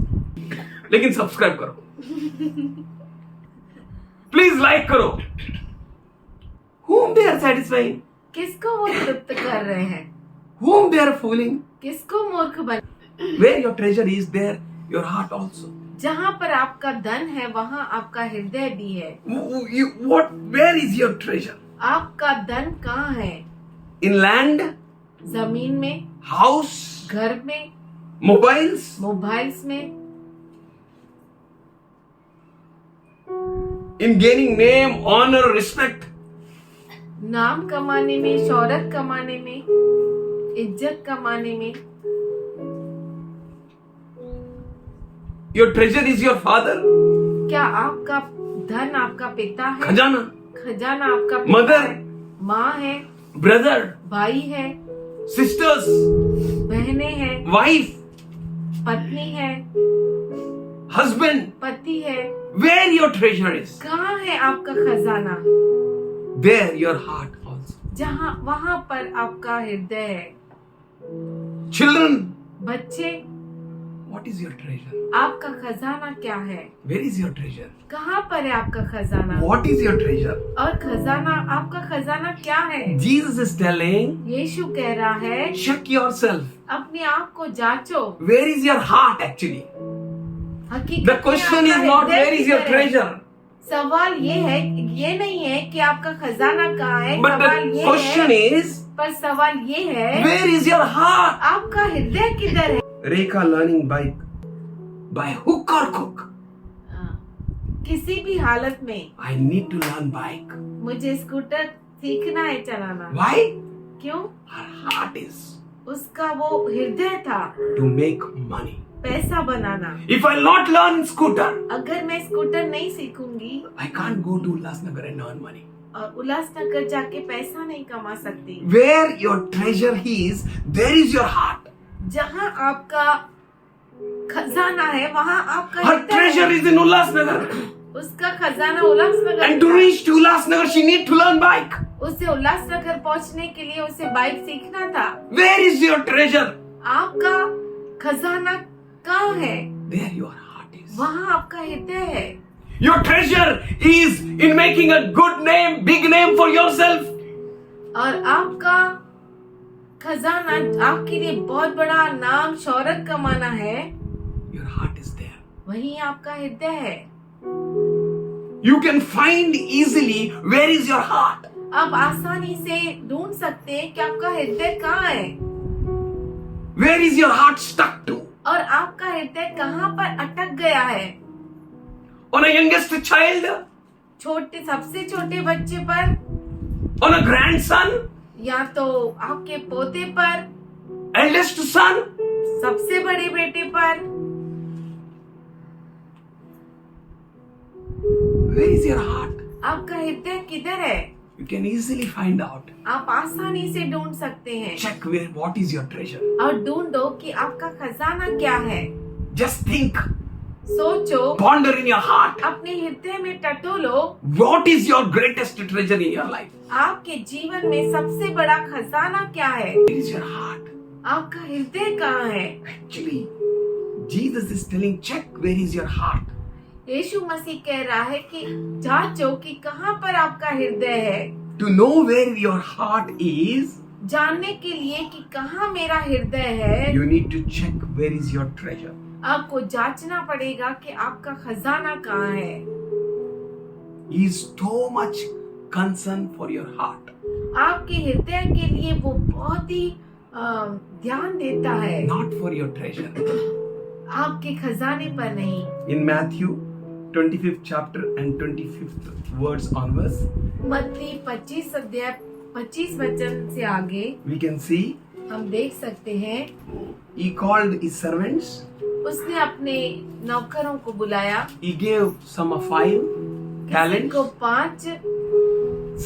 लेकिन सब्सक्राइब करो. Please like करो. Whom they are satisfying? किसको वो तृप्त कर रहे हैं? Whom they are fooling? किसको मूर्ख बन? Where your treasure is, there your heart also. जहाँ पर आपका धन है वहाँ आपका हृदय भी है। Where is your treasure? आपका धन कहाँ है? In land, जमीन में, house, घर में, mobiles, मोबाइल्स में, in gaining name, honor, respect. नाम कमाने में, शोहरत कमाने में, इज्जत कमाने में। Your treasure is your father. क्या आपका धन आपका पिता है? खजाना. खजाना आपका पिता Mother. है, माँ है, Brother. भाई है, Sisters. बहनें हैं, Wife. पत्नी है, Husband. पति है। Where your treasure is, कहाँ है आपका खजाना? there your heart also. जहाँ वहाँ पर आपका हृदय है। Children, बच्चे, what is your treasure? आपका खजाना क्या है? Where is your treasure? कहाँ पर है आपका खजाना? What is your treasure? और खजाना, आपका खजाना क्या है? Jesus is telling, यीशु कह रहा है, check yourself. अपने आप को जांचो। Where is your heart actually? हकीकत The में question is आपका not हृदय where is your किधर है? treasure, सवाल ये है, ये नहीं है कि आपका खजाना कहाँ है। but सवाल the ये question है, is, पर सवाल ये है, where is your heart? आपका हृदय किधर है? Rekha learning bike by hook or crook. किसी भी हालत में I need to learn bike. मुझे स्कूटर सीखना है चलाना। Why? क्यों? Her heart is उसका वो हृदय था to make money. पैसा बनाना। If I not learn scooter, अगर मैं स्कूटर नहीं सीखूंगी I can't go to Ulhasnagar and earn money. और उल्लासनगर जाके पैसा नहीं कमा सकती। Where your treasure is, there is your heart. जहाँ आपका खजाना है वहाँ आपका Her हृदय treasure है। is in Ulhasnagar. उसका खजाना उल्लासनगर And to था। reach to Ulhasnagar, she need to learn bike. उसे उल्लासनगर पहुँचने के लिए उसे बाइक सीखना था। Where is your treasure? आपका खजाना कहाँ है? There your heart is. वहाँ आपका हृदय है। Your treasure is in making a good name, big name for yourself. और आपका खजाना आपके लिए बहुत बड़ा नाम शोहरत कमाना है। Your heart is there. वहीं आपका हृदय है। You can find easily where is your heart. आप आसानी से ढूंढ सकते हैं कि आपका हृदय कहाँ है Where is your heart stuck to? और आपका हृदय कहाँ पर अटक गया है। On a youngest child? छोटे, सबसे छोटे बच्चे पर, On a grandson? या तो आपके पोते पर, Eldest son? सबसे बड़े बेटे पर। Where is your heart? आपका हृदय किधर है? You can easily find out. आप आसानी से ढूंढ सकते हैं। Check where what is your treasure. और ढूंढो कि आपका खजाना क्या है। Just think, सोचो, ponder in your heart. अपने हृदय में टटोलो, What is your greatest treasure in your life? आपके जीवन में सबसे बड़ा खजाना क्या है? Where is your heart? आपका हृदय कहाँ है? Actually, Jesus is telling, check where is your heart. यीशु मसीह कह रहा है कि जांचो कि कहाँ पर आपका हृदय है। To know where your heart is, जानने के लिए कि कहाँ मेरा हृदय है, you need to check where is your treasure. आपको जांचना पड़ेगा कि आपका खजाना कहाँ है। He is so much concerned for your heart. आपके हृदय के लिए वो बहुत ही ध्यान देता है, Not for your treasure. आपके खजाने पर नहीं। In Matthew 25th chapter and 25th words onwards, मत्ती 25 अध्याय 25 वचन से आगे we can see हम देख सकते हैं, he called his servants. उसने अपने नौकरों को बुलाया। He gave some of 5 किसी talents, को 5,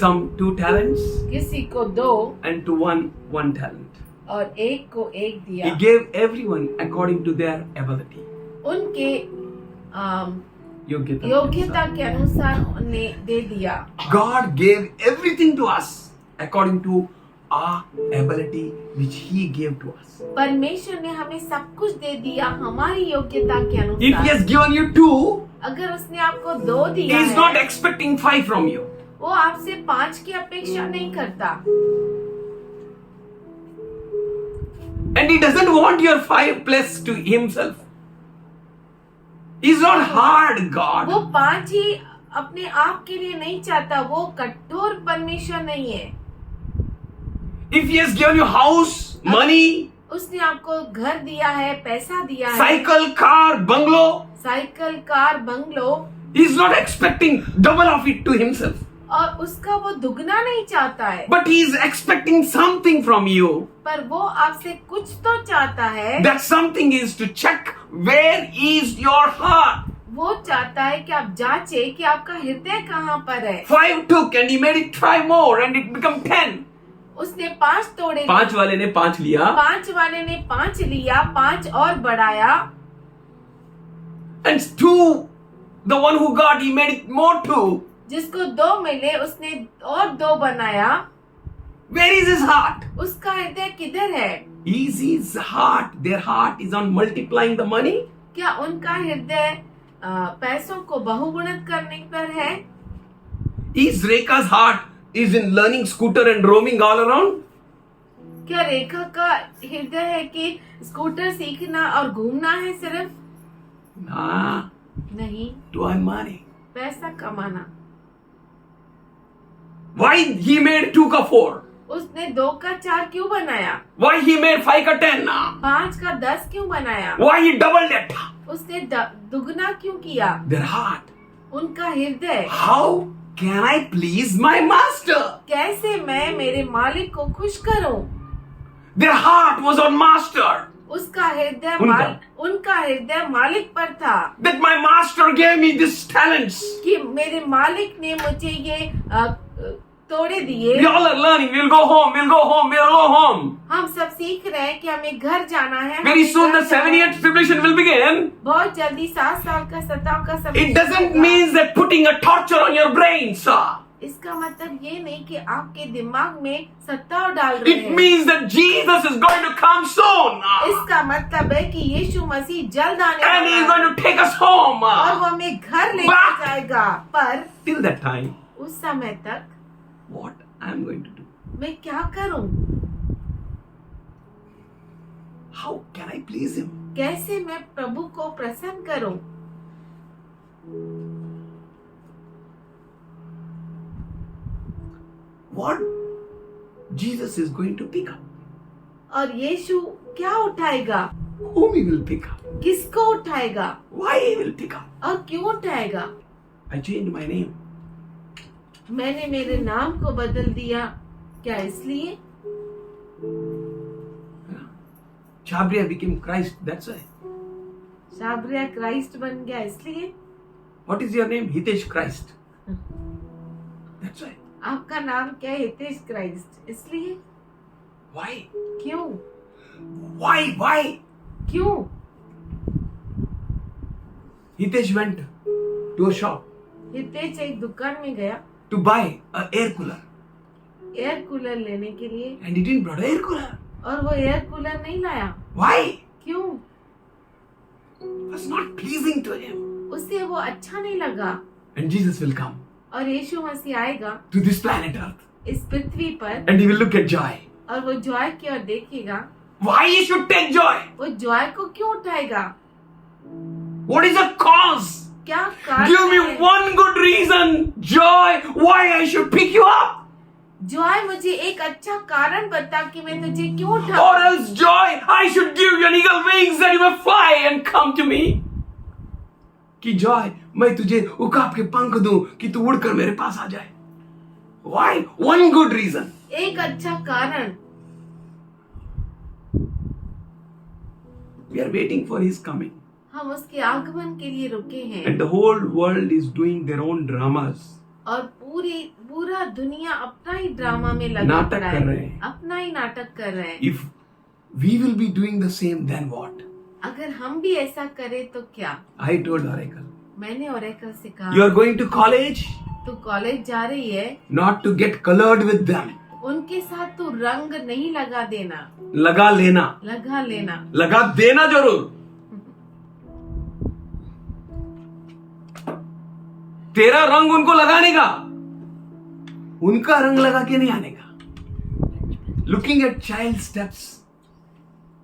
some 2 talents, किसी को 2 and to one talent. और एक को 1 दिया। He gave everyone according to their ability. उनके योग्यता योग्यता के अनुसार उन्हें दे दिया। God gave everything to us according to our ability which He gave to us. परमेश्वर ने हमें सब कुछ दे दिया हमारी योग्यता के If He अनुसार। has given you 2, अगर उसने आपको 2 He दिया is not है, expecting 5 from you. वो आपसे 5 की अपेक्षा नहीं करता। And He doesn't want your 5 plus to Himself. He's not hard God. वो 5 ही अपने आप के लिए नहीं चाहता, वो कठोर परमेश्वर नहीं है। If He has given you house, money, उसने आपको घर दिया है, पैसा दिया है, cycle, car, bungalow, cycle, car, bungalow, He is not expecting double of it to Himself. और उसका वो दुगना नहीं चाहता है, but he is expecting something from you. पर वो आपसे कुछ तो चाहता है। That something is to check where is your heart. वो चाहता है कि आप जांचे कि आपका हृदय कहाँ पर है। 5 took and he made it 5 more and it become 10. उसने 5 तोड़े, 5 वाले ने 5 लिया 5 वाले ने 5 लिया, 5 और बढ़ाया, and 2, the one who got, he made it more 2. जिसको 2 मिले उसने और 2 बनाया। Where is his heart? उसका हृदय किधर है? Is his heart, their heart is on multiplying the money? क्या उनका हृदय पैसों को बहुगुणित करने पर है? Is Rekha's heart is in learning scooter and roaming all around? क्या रेखा का हृदय है कि स्कूटर सीखना और घूमना है सिर्फ? Nah, नहीं, to earn money. पैसा कमाना। Why he made 2 का 4? उसने 2 का 4 क्यों बनाया? Why he made 5 का 10? 5 का 10 क्यों बनाया? Why he doubled it? उसने दुगना क्यों किया? Their heart. उनका हृदय। How can I please my master? कैसे मैं मेरे मालिक को खुश करूं? Their heart was on master. उसका हृदय उनका। उनका हृदय मालिक पर था That my master gave me these talents. कि मेरे मालिक ने मुझे ये तोड़े दिए। We all are learning. We'll go home. We'll go home. We'll go home. हम सब सीख रहे हैं कि हमें घर जाना है। Very हमें soon घर the जाना 7 है। year tribulation will begin. बहुत जल्दी 7 साल का सताव का समय It doesn't होगा। mean that putting a torture on your brain, sir. इसका मतलब ये नहीं कि आपके दिमाग में सताव डाल रहे It हैं। means that Jesus is going to come soon. इसका मतलब है कि यीशु मसीह जल्द आने And he is वाला going है to take us home. और वो हमें घर लेकर Back. जाएगा। पर Till that time, उस समय तक what I am going to do? मैं क्या करूं? How can I please him? कैसे मैं प्रभु को प्रसन्न करूं? What Jesus is going to pick up? और यीशु क्या उठाएगा? Whom he will pick up? किसको उठाएगा? Why he will pick up? और क्यों उठाएगा? I changed my name. मैंने मेरे नाम को बदल दिया, क्या इसलिए? Chabria became Christ. That's why. शाबरिया क्राइस्ट बन गया इसलिए? What is your name? Hitesh Christ. That's why. आपका नाम क्या है? हितेश क्राइस्ट। इसलिए? Why? क्यों? Why? क्यों? Hitesh went to a shop Hitesh एक दुकान में गया to buy an air cooler. Air cooler लेने के लिए, And he didn't brought an air cooler. और वो एयर कूलर नहीं लाया। Why? क्यों? It was not pleasing to him. उसे वो अच्छा नहीं लगा। And Jesus will come और यीशु मसीह आएगा to this planet Earth इस पृथ्वी पर and he will look at joy. और वो जॉय की ओर देखेगा। Why he should take joy? वो जॉय को क्यों उठाएगा? What is the cause? क्या कारण Give me है? one good reason, joy, why I should pick you up. Joy मुझे एक अच्छा कारण बता कि मैं तुझे क्यों Or उठाऊं। else joy, I should give you an eagle wings that you may fly and come to me. कि joy, मैं तुझे उकाब के पंख दूं कि तू उड़कर मेरे पास आ जाए. Why? One good reason. एक अच्छा कारण। We are waiting for his coming. हम उसके आगमन के लिए रुके हैं And the whole world is doing their own dramas. और पूरा दुनिया अपना ही ड्रामा में लगा नाटक पड़ा कर रहे है, हैं। अपना ही नाटक कर रहे हैं। If we will be doing the same, then what? अगर हम भी ऐसा करें तो क्या? I told Oracle, मैंने ओरेकल से कहा, you are going to college तू कॉलेज जा रही है, not to get colored with them. उनके साथ तू रंग नहीं लगा देना, लगा लेना, लगा लेना। लगा देना जरूर. तेरा रंग उनको लगाने का, उनका रंग लगा के नहीं आने का. Looking at child steps,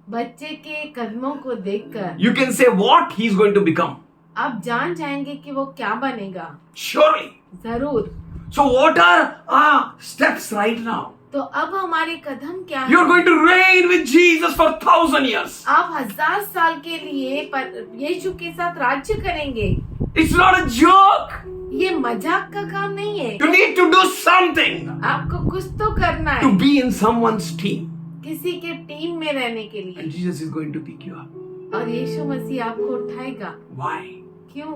बच्चे के कदमों को देखकर you can say what he is going to become. आप जान जाएंगे कि वो क्या बनेगा। Surely. जरूर। So what are our steps right now? तो अब हमारे कदम क्या You are है? going to reign with Jesus for 1,000 years. आप 1000 साल के लिए यीशु के साथ राज्य करेंगे। It's not a joke. ये मजाक का काम नहीं है। You need to do something आपको कुछ तो करना to है be in someone's team. किसी के टीम में रहने के And लिए, Jesus is going to pick you up. और यीशु मसीह आपको उठाएगा। Why? क्यों?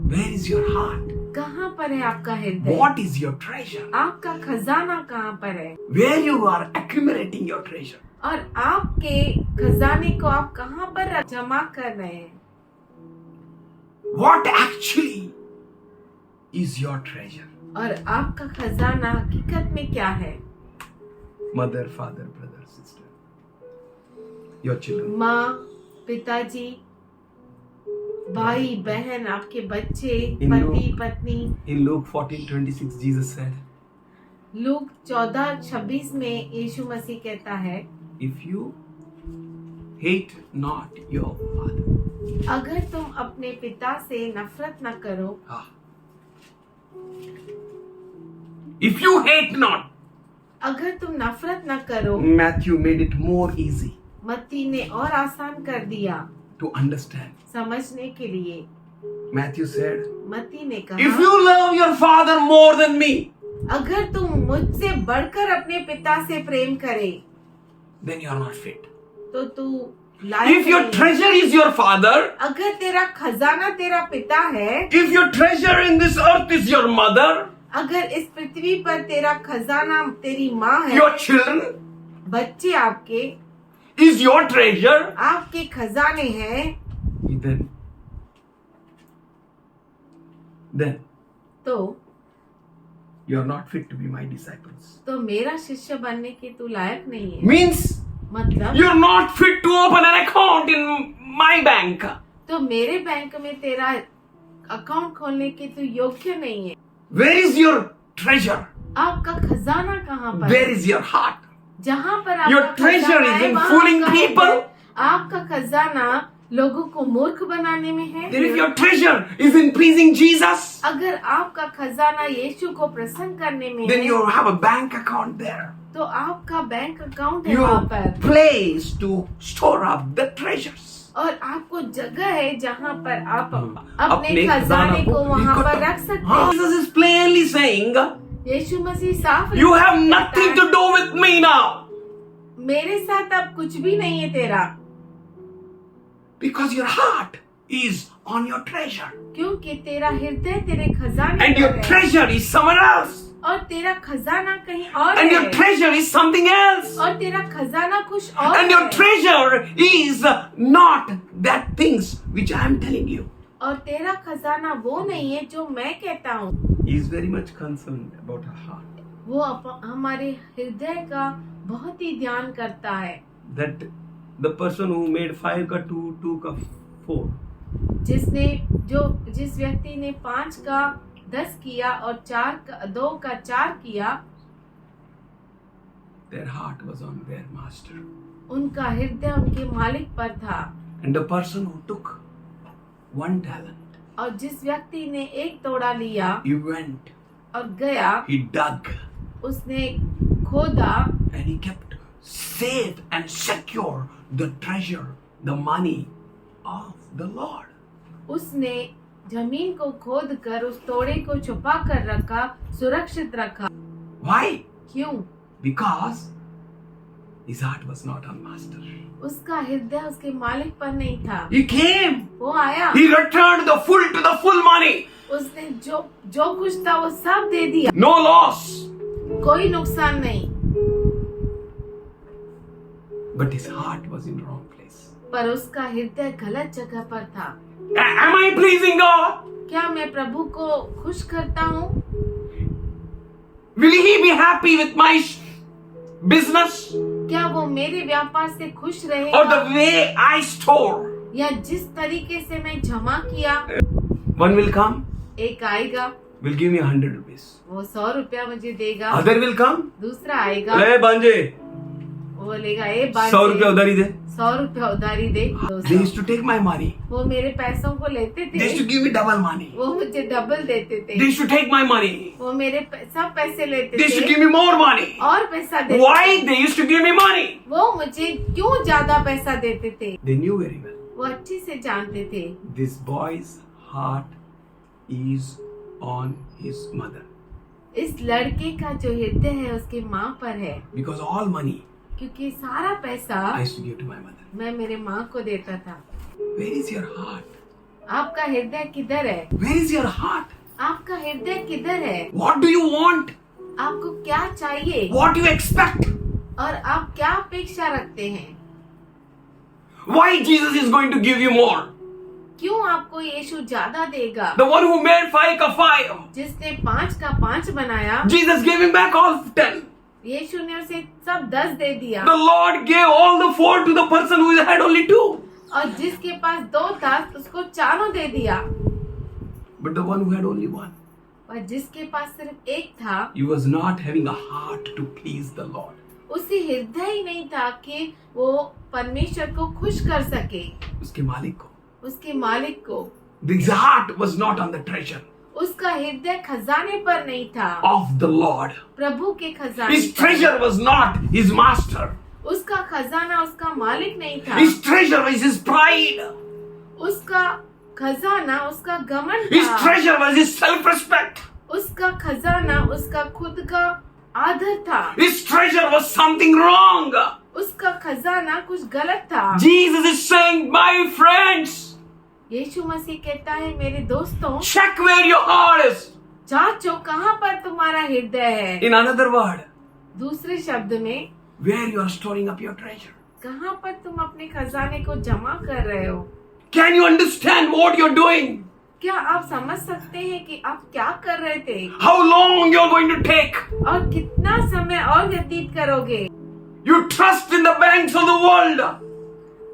Where is your heart? कहाँ पर है आपका हृदय? What is your treasure? आपका खजाना कहाँ पर है? Where you are accumulating your treasure? और आपके खजाने को आप कहाँ पर जमा कर रहे हैं? What actually is your treasure? और आपका खजाना हकीकत में क्या है? Mother, father, brother, sister. Your children. माँ, पिताजी, भाई, बहन, आपके बच्चे, इन-लॉ। पति, पत्नी। In Luke 14:26, Jesus said, look 14:26 में यीशु मसीह कहता है, if you hate not your father. अगर तुम अपने पिता से नफरत न करो, Ah. If you hate not, अगर तुम नफरत न करो, Matthew made it more easy मत्ती ने और आसान कर दिया to understand. समझने के लिए। Matthew said, मत्ती ने if कहा, you love your father more than me, अगर तुम मुझसे बढ़कर अपने पिता से प्रेम करे, then you are not fit. तो तू लायक If your नहीं है। treasure is your father, अगर तेरा खजाना तेरा पिता है, if your treasure in this earth is your mother, अगर इस पृथ्वी पर तेरा खजाना तेरी माँ है, your children बच्चे आपके is your treasure, आपके खजाने हैं, then तो you are not fit to be my disciples. तो मेरा शिष्य बनने के तू लायक नहीं है। Means मतलब you are not fit to open an account in my bank. तो मेरे बैंक में तेरा अकाउंट खोलने के तू योग्य नहीं है। Where is your treasure? आपका खजाना कहाँ पर Where है? is your heart? जहाँ पर आपका Your treasure खजाना is है, in वहाँ fooling आपका people. हृदय- आपका खजाना लोगों को मूर्ख बनाने में है। Then if your treasure is in pleasing Jesus, अगर आपका खजाना यीशु को प्रसन्न करने में then है, you have a bank account there. तो आपका बैंक अकाउंट है वहाँ Your पर, place to store up the treasures. और आपको जगह है जहाँ पर आप अपने अपने खजाने को वहाँ पर रख सकते हैं। Jesus is plainly saying, यीशु मसीह साफ you have कहता nothing है, to do with me now. मेरे साथ अब कुछ भी नहीं है तेरा, Because your heart is on your treasure. क्योंकि तेरा हृदय तेरे खजाने And पर your है, treasure is somewhere else. और तेरा खजाना कहीं और And your है, treasure is something else. और तेरा खजाना कुछ और And your है, treasure is not that things which I am telling you. और तेरा खजाना वो नहीं है जो मैं कहता हूँ। He is very much concerned about our heart. वो हमारे हृदय का बहुत ही ध्यान करता है। That the person who made 5 का 2, 2 का 4. जिस व्यक्ति ने 5 का 10 किया और 2 का 4 किया, Their heart was on their master. उनका हृदय उनके मालिक पर था। And the person who took 1 talent, और जिस व्यक्ति ने 1 तोड़ा लिया he went, और गया, he dug, उसने खोदा and he kept safe and secure the treasure, the money of the Lord. उसने जमीन को खोद कर उस तोड़े को छुपा कर रखा, सुरक्षित रखा। Why? क्यों? Because his heart was not on master. उसका हृदय उसके मालिक पर नहीं था। He came. वो आया, He returned the full money. उसने जो कुछ था वो सब दे दिया, No loss. कोई नुकसान नहीं। But his heart was in wrong place. पर उसका हृदय गलत जगह पर था। Am I pleasing God? क्या मैं प्रभु को खुश करता हूँ? Will he be happy with my business? क्या वो मेरे व्यापार से खुश Or रहेगा, the way I store? या जिस तरीके से मैं जमा किया? One will come, एक आएगा, will give me 100 rupees. वो 100 रुपया मुझे देगा। Other will come, दूसरा आएगा, ले बांजे, वो बोलेगा, ए 100 रुपया उधारी दे. 100 रुपया उधारी दे। They used to take my money. वो मेरे पैसों को लेते They used थे, to give me double money. वो मुझे डबल देते थे। They used to take my money. वो मेरे सब पैसे लेते They used to थे give me more money. और पैसा देते Why थे। they used to give me money? वो मुझे क्यों ज्यादा पैसा देते थे? They knew very well. वो अच्छे से जानते थे This boy's heart is on his mother. इस लड़के का जो हृदय है उसके माँ पर है, Because all money क्योंकि सारा पैसा I used to give to my mother. मैं मेरे माँ को देता था। Where is your heart? आपका हृदय किधर है? Where is your heart? आपका हृदय किधर है? What do you want? आपको क्या चाहिए What do you expect? और आप क्या अपेक्षा रखते हैं? Why Jesus is going to give you more? क्यों आपको यीशु ज्यादा देगा? The one who made 5 का 5. जिसने 5 का 5 बनाया, Jesus gave him back all 10. यीशु ने उसे सब 10 दे दिया। The Lord gave all the 4 to the person who had only 2. और जिसके पास 2 था उसको 4 दे दिया। But the one who had only 1, और जिसके पास सिर्फ 1 था, he was not having a heart to please the Lord. उसे हृदय ही नहीं था कि वो परमेश्वर को खुश कर सके, उसके मालिक को. उसके मालिक को। His heart was not on the treasure उसका हृदय खजाने पर नहीं था, of the Lord. प्रभु के खजाने His पर। treasure was not his master. उसका खजाना उसका मालिक नहीं था, His treasure was his pride. उसका खजाना उसका घमंड His था, treasure was his self-respect. उसका खजाना उसका खुद का आदर था, His treasure was something wrong. उसका खजाना कुछ गलत था। Jesus is saying, my friends, यीशु मसीह कहता है, मेरे दोस्तों, check where your heart is. जांचो कहाँ पर तुम्हारा हृदय है। In another word, दूसरे शब्द में, where you are storing up your treasure. कहाँ पर तुम अपने खजाने को जमा कर रहे हो? Can you understand what you're doing? क्या आप समझ सकते हैं कि आप क्या कर रहे थे How long you're going to take? और कितना समय और व्यतीत करोगे? You trust in the banks of the world.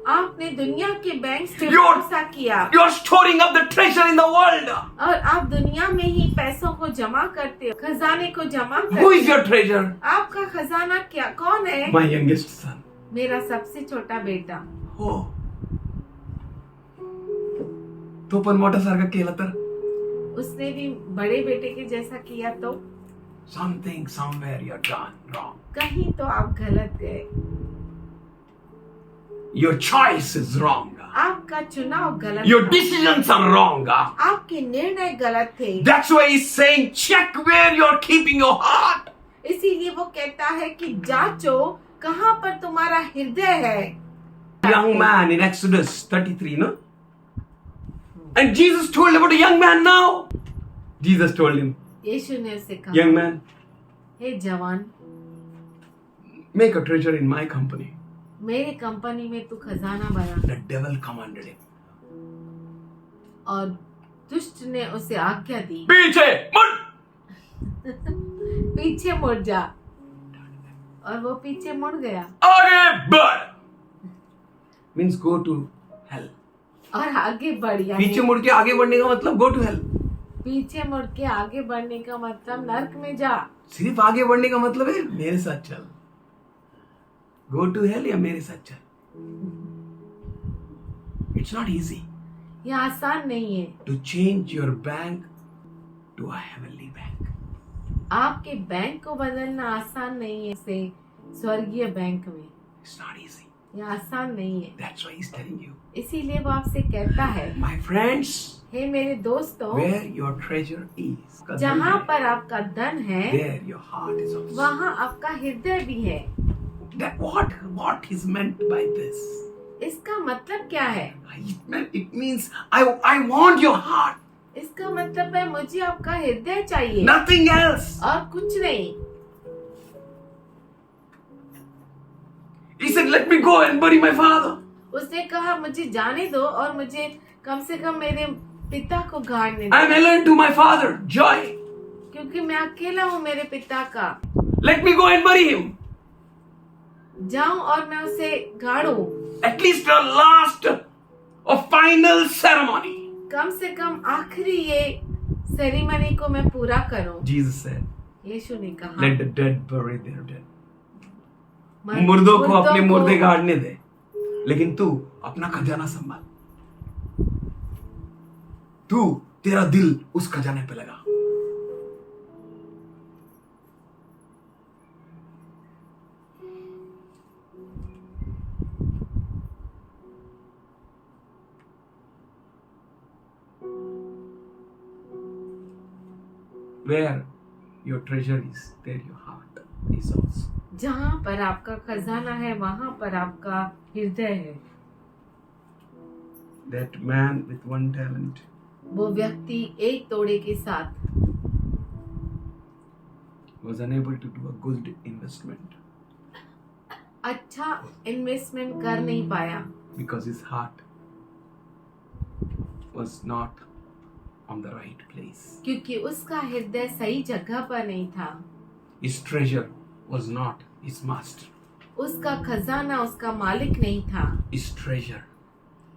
आपने दुनिया के बैंक से You're- भरोसा किया You're storing up the treasure in the world. और आप दुनिया में ही पैसों को जमा करते हो, खजाने को जमा करते Who is हो। your treasure? आपका खजाना क्या कौन है? My youngest son. मेरा सबसे छोटा बेटा। हो तो पण मोठा सारखा केला तर उसने भी बड़े बेटे के जैसा किया तो something somewhere you're done wrong. कहीं तो आप गलत गए, Your choice is wrong. आपका चुनाव गलत Your था, decisions are wrong. आपके निर्णय गलत थे। That's why he's saying check where you're keeping your heart. इसीलिए वो कहता है कि जांचो कहाँ पर तुम्हारा हृदय है। Young man in Exodus 33, no? And Jesus told about a young man now. Jesus told him, यीशु ने उसे कहा, young man, हे जवान, make a treasure in my company. मेरे कंपनी में तू खजाना बना। The devil commanded him. और दुष्ट ने उसे आज्ञा दी, पीछे मुड़. पीछे मुड़ जा। और वो पीछे मुड़ गया आगे बढ़. Means go to hell. और आगे बढ़ गया। पीछे मुड़ के आगे बढ़ने का मतलब go to hell. पीछे मुड़ के आगे बढ़ने का मतलब नर्क में जा। सिर्फ आगे बढ़ने का मतलब है मेरे साथ चल. Go to hell या मेरे साथ चल. It's not easy ये आसान नहीं है to change your bank to a heavenly bank. आपके बैंक को बदलना आसान नहीं है से स्वर्गीय बैंक में। It's not easy. ये आसान नहीं है, That's why he's telling you, इसीलिए वो आपसे कहता है, my friends, हे मेरे दोस्तों, where your treasure is, जहाँ पर आपका धन है there your heart is also. वहाँ आपका हृदय भी है। That what is meant by this? इसका मतलब क्या है? It means I want your heart. इसका मतलब है मुझे आपका हृदय चाहिए, Nothing else. और कुछ नहीं। He said, let me go and bury my father. उसने कहा मुझे जाने दो और मुझे कम से कम मेरे पिता को गाड़ने I am दो, alone to my father. Joy. क्योंकि मैं अकेला हूँ मेरे पिता का। Let me go and bury him. जाऊं और मैं उसे गाड़ूं, At least a last, a final ceremony. कम से कम आखिरी ये सेरेमनी को मैं पूरा करूं। Jesus said, यीशु ने कहा, let the dead bury their dead. मर- मुर्दों को अपने को- मुर्दे गाड़ने दे, लेकिन तू अपना खजाना संभाल. तू तेरा दिल उस खजाने पे लगा. Where your treasure is, there your heart is also. जहाँ पर आपका खजाना है वहाँ पर आपका हृदय है। That man with 1 talent वो व्यक्ति एक तोड़े के साथ was unable to do a good investment अच्छा इन्वेस्टमेंट कर नहीं पाया because his heart was not on the right place. क्योंकि उसका हृदय सही जगह पर नहीं था। His treasure was not his master. उसका खजाना उसका मालिक नहीं था। His treasure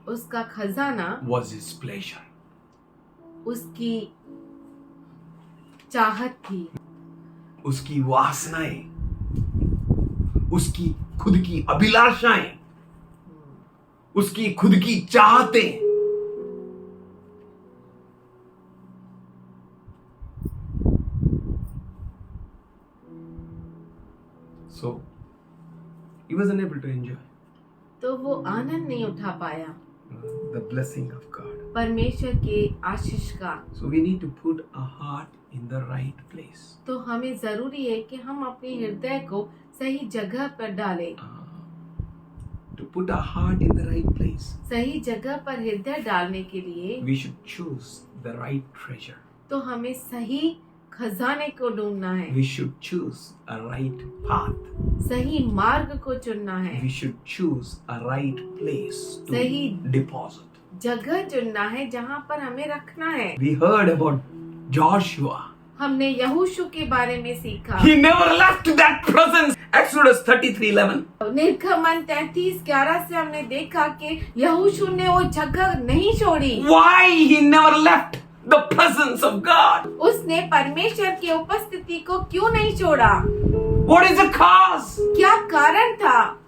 उसका खजाना was his pleasure. उसकी चाहत थी, उसकी वासनाएं, उसकी खुद की अभिलाषाएं, उसकी खुद की चाहतें। So he was unable to enjoy तो वो आनंद नहीं उठा पाया the blessing of God. परमेश्वर के आशीष का। So we need to put our heart in the right place. तो हमें जरूरी है कि हम अपने हृदय को सही जगह पर डालें। To put our heart in the right place, सही जगह पर हृदय डालने के लिए we should choose the right treasure. तो हमें सही खजाने को ढूंढना है, We should choose a right path. सही मार्ग को चुनना है, We should choose a right place to सही- deposit. जगह चुनना है जहाँ पर हमें रखना है। We heard about Joshua. हमने यहोशू के बारे में सीखा। He never left that presence. Exodus 33:11. निर्गमन 33:11 से हमने देखा कि यहोशू ने वो जगह नहीं छोड़ी। Why he never left the presence of God? उसने परमेश्वर की उपस्थिति को क्यों नहीं छोड़ा? What is the cause? क्या कारण था?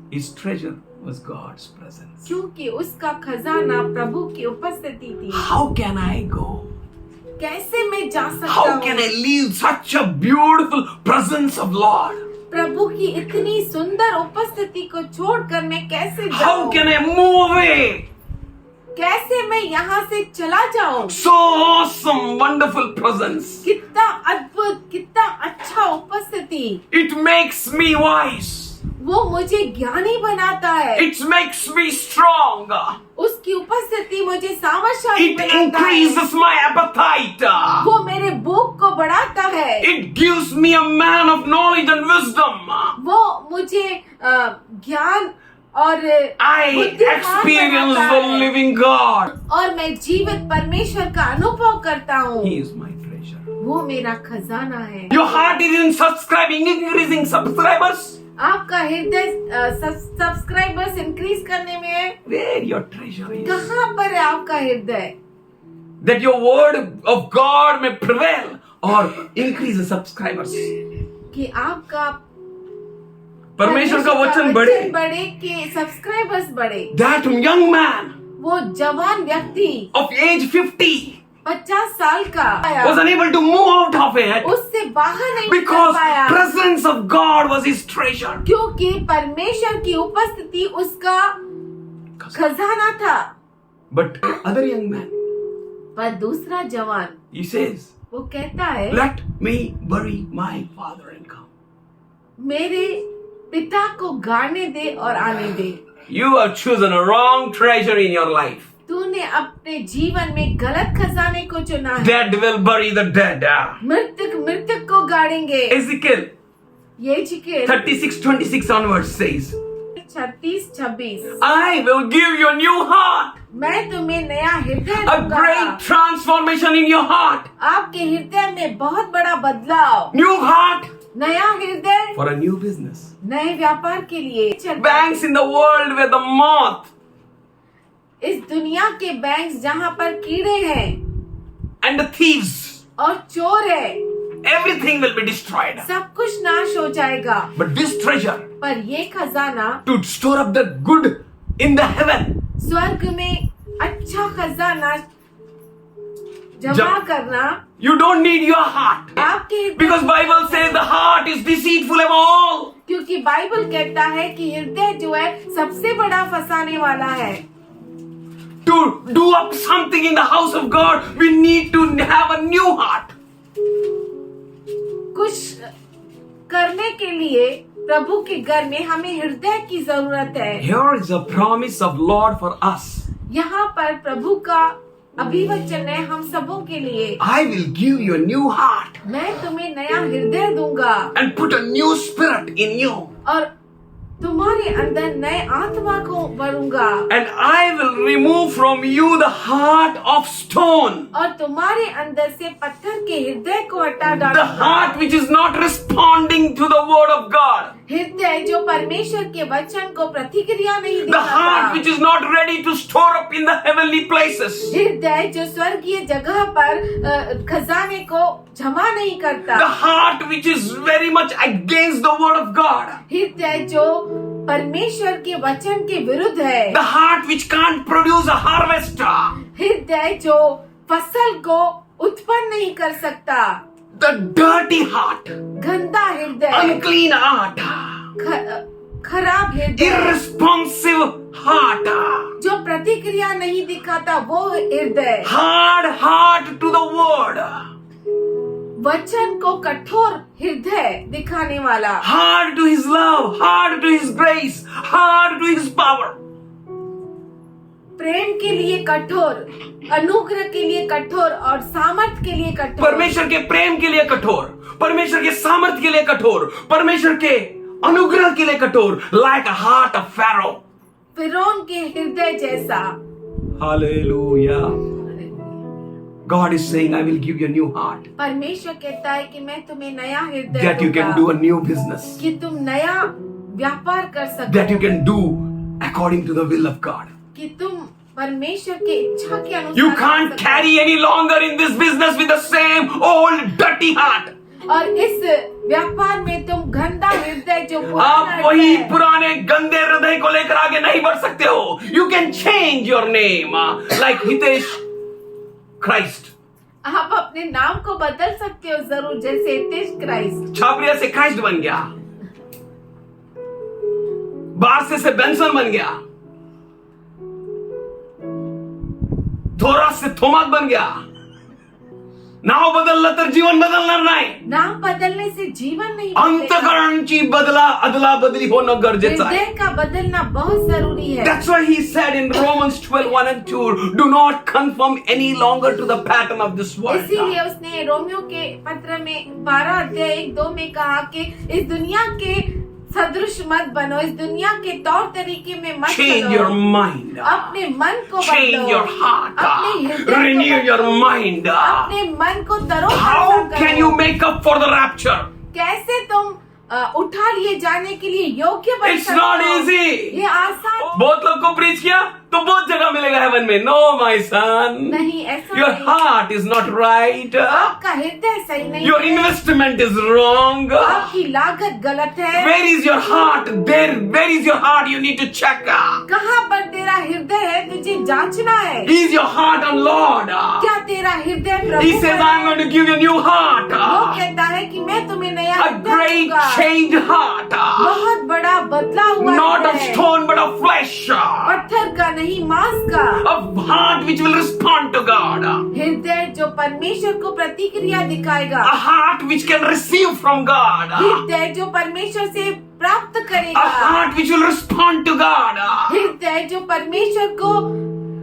His treasure was God's presence. क्योंकि उसका खजाना प्रभु की उपस्थिति थी। How can I go? कैसे मैं जा सकता How हूँ? can I leave such a beautiful presence of Lord? प्रभु की इतनी सुंदर उपस्थिति को छोड़कर मैं कैसे How जाऊँ? can I move away? कैसे मैं यहाँ से चला जाऊँ? So awesome, wonderful presence. कितना अद्भुत, कितना अच्छा उपस्थिति। It makes me wise. वो मुझे ज्ञानी बनाता है। It makes me strong. उसकी उपस्थिति मुझे सामर्थ्यशाली It बनाता है। increases my appetite. वो मेरे भूख को बढ़ाता है। It gives me a man of knowledge and wisdom. वो मुझे ज्ञान और I बुद्धिमान experience बनाता the है। living God. और मैं जीवित परमेश्वर का अनुभव करता हूँ। He is my treasure. वो मेरा खजाना है। Your heart is in subscribing, increasing subscribers. आपका हृदय सब्सक्राइबर्स इंक्रीज करने में है। Where your treasure is. कहाँ पर है आपका हृदय? That your word of God may prevail or increase the subscribers. कि आपका परमेश्वर का वचन बढ़े. बढ़े कि सब्सक्राइबर्स बढ़े। That young man वो जवान व्यक्ति of age 50 50 साल का was unable to move out of it उससे बाहर नहीं निकल because पाया presence of God was his treasure. क्योंकि परमेश्वर की उपस्थिति उसका खजाना था। But other young man, पर दूसरा जवान he says, वो कहता है let me bury my father and come. मेरे पिता को गाड़ने दे और आने दे। You have chosen a wrong treasure in your life. तूने अपने जीवन में गलत खजाने को चुना है। Dead will bury the dead. मृतक को गाड़ेंगे। Ezekiel ये जिक्र 36:26 onwards says, 36-26 I will give you a new heart. मैं तुम्हें नया हृदय A दूंगा। great transformation in your heart. आपके हृदय में बहुत बड़ा बदलाव। New heart नया हृदय for a new business. नए व्यापार के लिए। Banks in the world where the moth इस दुनिया के बैंक जहाँ पर कीड़े हैं and the thieves, और चोर है, everything will be destroyed. सब कुछ नाश हो जाएगा। But this treasure पर ये खजाना to store up the good in the heaven. स्वर्ग में अच्छा खजाना जमा करना You don't need your heart. आपके हृदय- Because Bible says the heart is deceitful of all. क्योंकि बाइबल कहता है कि हृदय जो है सबसे बड़ा फंसाने वाला है। To to do up something in the house of God, we need to have a new heart. कुछ करने के लिए प्रभु के घर में हमें हृदय की जरूरत है। Here is a promise of Lord for us. यहाँ पर प्रभु का अभिवचन है हम सबों के लिए। I will give you a new heart मैं तुम्हें नया हृदय दूंगा and put a new spirit in you. और तुम्हारे अंदर नए आत्मा को भरूंगा And I will remove from you the heart of stone. और तुम्हारे अंदर से पत्थर के हृदय को हटा The डालूंगा। heart which is not responding to the word of God. हृदय जो परमेश्वर के वचन को प्रतिक्रिया नहीं The heart दिखाता। which is not ready to store up in the heavenly places. हृदय जो स्वर्गीय जगह पर खजाने को जमा नहीं करता। The heart which is very much against the word of God. हृदय जो परमेश्वर के वचन के विरुद्ध है। The heart which can't produce a harvest. हृदय जो फसल को उत्पन्न नहीं कर सकता। The dirty heart. गंदा हृदय, Unclean heart. खराब हृदय, Irresponsive heart. जो प्रतिक्रिया नहीं दिखाता वो हृदय, Hard heart to the word. वचन को कठोर हृदय दिखाने वाला, Hard to his love, hard to his grace, hard to his power. प्रेम के लिए कठोर, अनुग्रह के लिए कठोर और सामर्थ के लिए कठोर। परमेश्वर के प्रेम के लिए कठोर, परमेश्वर के सामर्थ्य के लिए कठोर, परमेश्वर के अनुग्रह के लिए कठोर, like a heart of Pharaoh. फिरौन के हृदय जैसा। Hallelujah. God is saying, I will give you a new heart परमेश्वर कहता है कि मैं तुम्हें नया हृदय that you can do a new business, कि तुम नया व्यापार कर that सको, you can do according to the will of God. कि तुम परमेश्वर की इच्छा के अनुसार You कर can't सको। carry any longer in this business with the same old dirty heart. और इस व्यापार में तुम गंदा हृदय जो पुराना आप वही हृदय है, पुराने गंदे हृदय को लेकर आगे नहीं बढ़ सकते हो. You can change your name like Hitesh Christ. आप अपने नाम को बदल सकते हो जरूर, जैसे हितेश क्राइस्ट। छाबरिया से क्राइस्ट बन गया, बारसे से बेंसन बन गया, थोरास से थोमास बन गया. नाव बदलला तर जीवन बदलणार नाही. नाम बदलने से जीवन नहीं बदलेगा। अंतकरणची अदला बदली होणं गरजेचं आहे. हृदय का बदलना बहुत जरूरी है। That's why he said in Romans 12:1 and 2, do not conform any longer to the pattern of this world. इसीलिए उसने रोमियो के पत्र में 12 अध्याय 1-2 में कहा कि इस दुनिया के सदृश मत बनो, इस दुनिया के तौर तरीके में मत Change चलो। your mind. अपने मन को Change बदलो, your heart. अपने हृदय Renew को your बदलो, mind. अपने मन को तरोताजा How करो। can you make up for the rapture? कैसे तुम उठा लिए जाने के लिए योग्य बन It's सकते not हो? easy. ये आसान बहुत लोग को प्रीच किया तो बहुत जगह मिलेगा हेवन में. No, my son. नहीं, ऐसा Your नहीं। heart is not right. आपका हृदय सही नहीं Your है, investment is wrong. आपकी लागत गलत है। Where is your heart? Where is your heart? You need to check. कहाँ पर तेरा हृदय है, तुझे जांचना है। Is your heart on Lord? क्या तेरा हृदय प्रभु He says, पर I'm है? going to give you a new heart. वो कहता है कि मैं तुम्हें नया A हृदय great दूंगा। changed heart. बहुत बड़ा बदला हुआ Not of हृदय, stone but of flesh. पत्थर का नहीं मांस का। A heart which will respond to God. हृदय जो परमेश्वर को प्रतिक्रिया दिखाएगा, A heart which can receive from God. हृदय जो परमेश्वर से प्राप्त A करेगा, heart which will respond to God. हृदय जो परमेश्वर को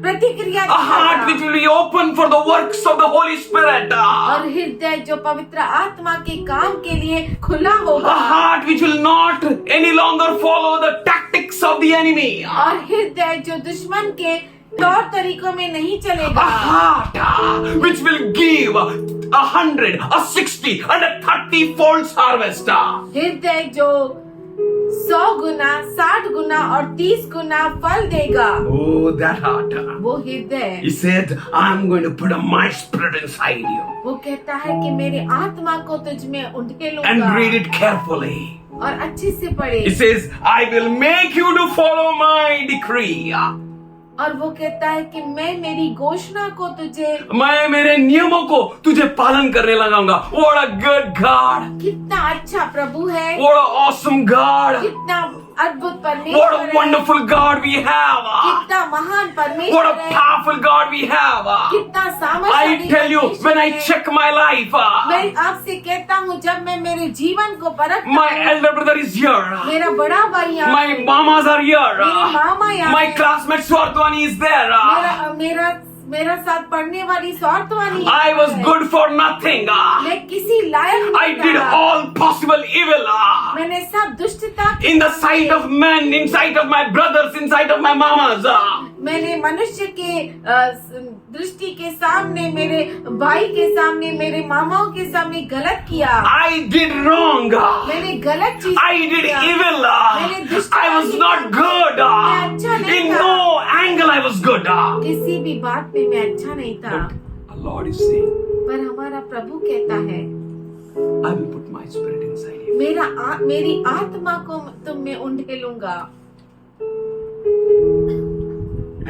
प्रतिक्रिया A heart which दिखाएगा, will be open for the works of the Holy Spirit. और हृदय जो पवित्र आत्मा के काम के लिए खुला A होगा, heart which will not any longer follow the tactics of the enemy. और हृदय जो दुश्मन के तौर तरीकों में नहीं A चलेगा, heart which will give 100, a 60, and a 30 fold harvest. हृदय जो 100 गुना, 60 गुना और 30 गुना फल देगा, Oh, that heart. वो हृदय। He said, I'm going to put my spirit inside you. वो कहता है कि मेरे आत्मा को तुझ में उंडे And लूंगा, read it carefully. और अच्छे से पढ़े। He says, I will make you to follow my decree. और वो कहता है कि मैं मेरी घोषणा को तुझे, मैं मेरे नियमों को तुझे पालन करने लगाऊंगा. What a good God. कितना अच्छा प्रभु है, What an awesome God. कितना अद्भुत What परमेश्वर a है, wonderful God we have. कितना महान What परमेश्वर a है, powerful God we have. कितना I सामर्थ्यशाली tell you, परमेश्वर when I है। check my life, मैं आपसे कहता हूँ, जब मैं मेरे जीवन को परखता my हूँ, elder brother is here. मेरा बड़ा भाई यहाँ My है, mamas are here. मेरे मामा यहाँ My है, classmate Swartwani is there. मेरा साथ पढ़ने वाली स्वार्थवानी I was है। good for nothing. मैं किसी लायक I नहीं did था। all possible evil. मैंने सब दुष्टता In the sight of men, in sight of my brothers, in sight of my mamas. मैंने मनुष्य के दृष्टि के सामने, मेरे भाई के सामने, मेरे मामाओं के सामने गलत किया। I did wrong. मैंने गलत चीज I did किया। evil. मैंने दुष्टता I was की। not good. मैं अच्छा नहीं In था। no angle I was good. किसी भी बात में मैं अच्छा नहीं था। But our Lord is saying, पर हमारा प्रभु कहता है, I will put my spirit inside you. मेरी आत्मा को तुम में उंडेलूंगा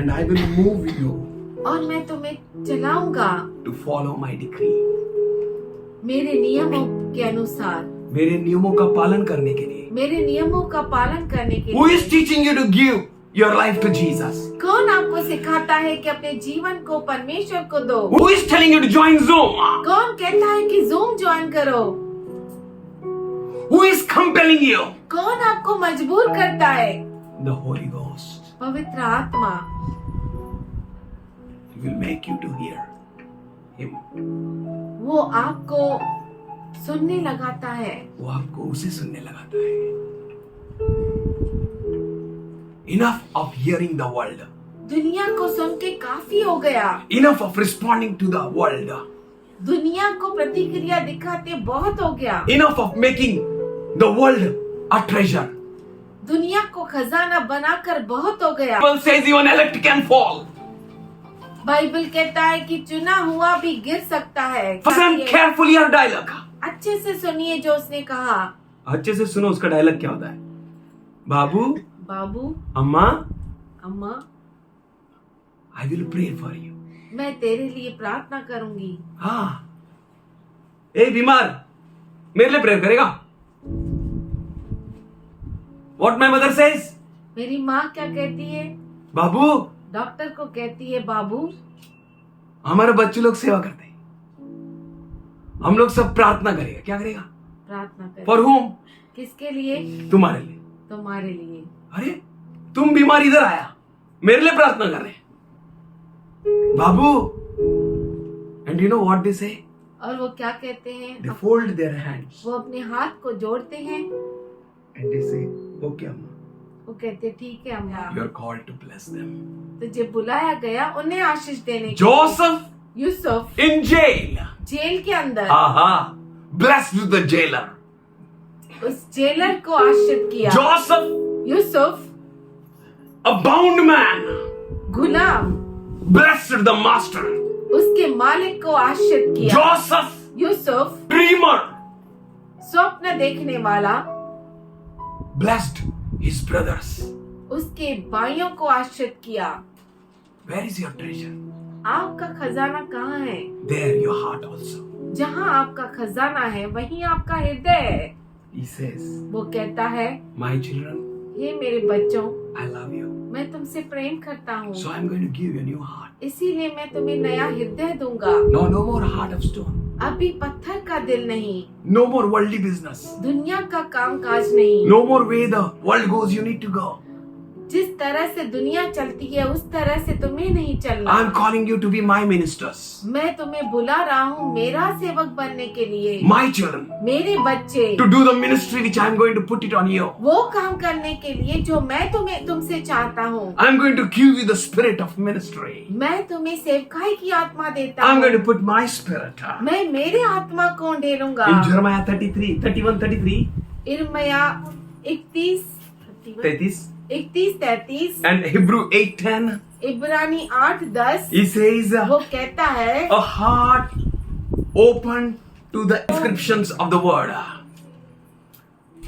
And I will move you और मैं तुम्हें चलाऊंगा to follow my decree. मेरे नियमों के अनुसार, मेरे नियमों का पालन करने के लिए. मेरे नियमों का पालन करने के Who is लिए। teaching you to give your life to Jesus? कौन आपको सिखाता है कि अपने जीवन को परमेश्वर को दो? Who is telling you to join Zoom? कौन कहता है कि जूम ज्वाइन करो? Who is compelling you? कौन आपको मजबूर करता है? The Holy Ghost पवित्र आत्मा will make you to hear Him. वो आपको सुनने लगाता है। वो आपको उसे सुनने लगाता है. Enough of hearing the world. दुनिया को सुन के काफी हो गया। Enough of responding to the world. दुनिया को प्रतिक्रिया दिखाते बहुत हो गया। Enough of making the world a treasure. दुनिया को खजाना बनाकर बहुत हो गया। Bible says even elect can fall. Bible कहता है कि चुना हुआ भी गिर सकता है। Listen carefully your dialogue. अच्छे से सुनिए जो उसने कहा। अच्छे से सुनो उसका डायलॉग क्या होता है. बाबू, बाबू, अम्मा, अम्मा, I will pray for you. मैं तेरे लिए प्रार्थना करूंगी। हाँ. ए बीमार, मेरे लिए प्रेयर करेगा. What my mother says? मेरी माँ क्या कहती है? बाबू, डॉक्टर को कहती है, बाबू, हमारे बच्चे लोग सेवा करते हैं. हम लोग सब प्रार्थना करेगा. क्या करेगा? प्रार्थना कर। For whom? किसके लिए? तुम्हारे लिए. तुम्हारे लिए। अरे तुम बीमार इधर आया, मेरे लिए प्रार्थना कर रहे हैं. बाबू, and you know what they say? और वो क्या कहते हैं? दे फोल्ड देयर हैंड्स वो अपने हाथ को जोड़ते हैं। एंड दे से, ओके अम्मा, वो कहते हैं, ठीक है अम्मा, you are called to bless them. तुझे बुलाया गया उन्हें आशीष देने के लिए। Joseph Yusuf in jail. Jail के अंदर आहा, ब्लेस्ड द जेलर. उस जेलर को आशीष किया। Joseph Yusuf a bound man गुलाम blessed the master. उसके मालिक को आशीष किया। Joseph यूसुफ dreamer स्वप्न देखने वाला blessed his brothers. उसके भाइयों को आशीष किया। Where is your treasure? आपका खजाना कहाँ है? There your heart also. जहाँ आपका खजाना है वहीं आपका हृदय है। He says, वो कहता है, my children, हे मेरे बच्चों, I love you. मैं तुमसे प्रेम करता हूँ, So I'm going to give you a new heart. इसीलिए मैं तुम्हें नया हृदय दूंगा। No more heart of stone. अभी पत्थर का दिल नहीं, No more worldly business. दुनिया का कामकाज नहीं। No more way the world goes, you need to go. जिस तरह से दुनिया चलती है उस तरह से तुम्हें नहीं चलना। I'm calling you to be my ministers. मैं तुम्हें बुला रहा हूँ मेरा सेवक बनने के लिए। My children. मेरे बच्चे, To do the ministry which I'm going to put it on you. वो काम करने के लिए जो मैं तुमसे चाहता हूँ। I'm going to give you the spirit of ministry. मैं तुम्हें सेवकाई की आत्मा देता I'm हूँ। going to put my spirit. मैं मेरे आत्मा को ढेरूंगा। In Jeremiah 31:33 इर्मया 33 31-33 and Hebrew 8:10, इब्रानी 8-10 he says, वो कहता है, a heart open to the inscriptions of the word.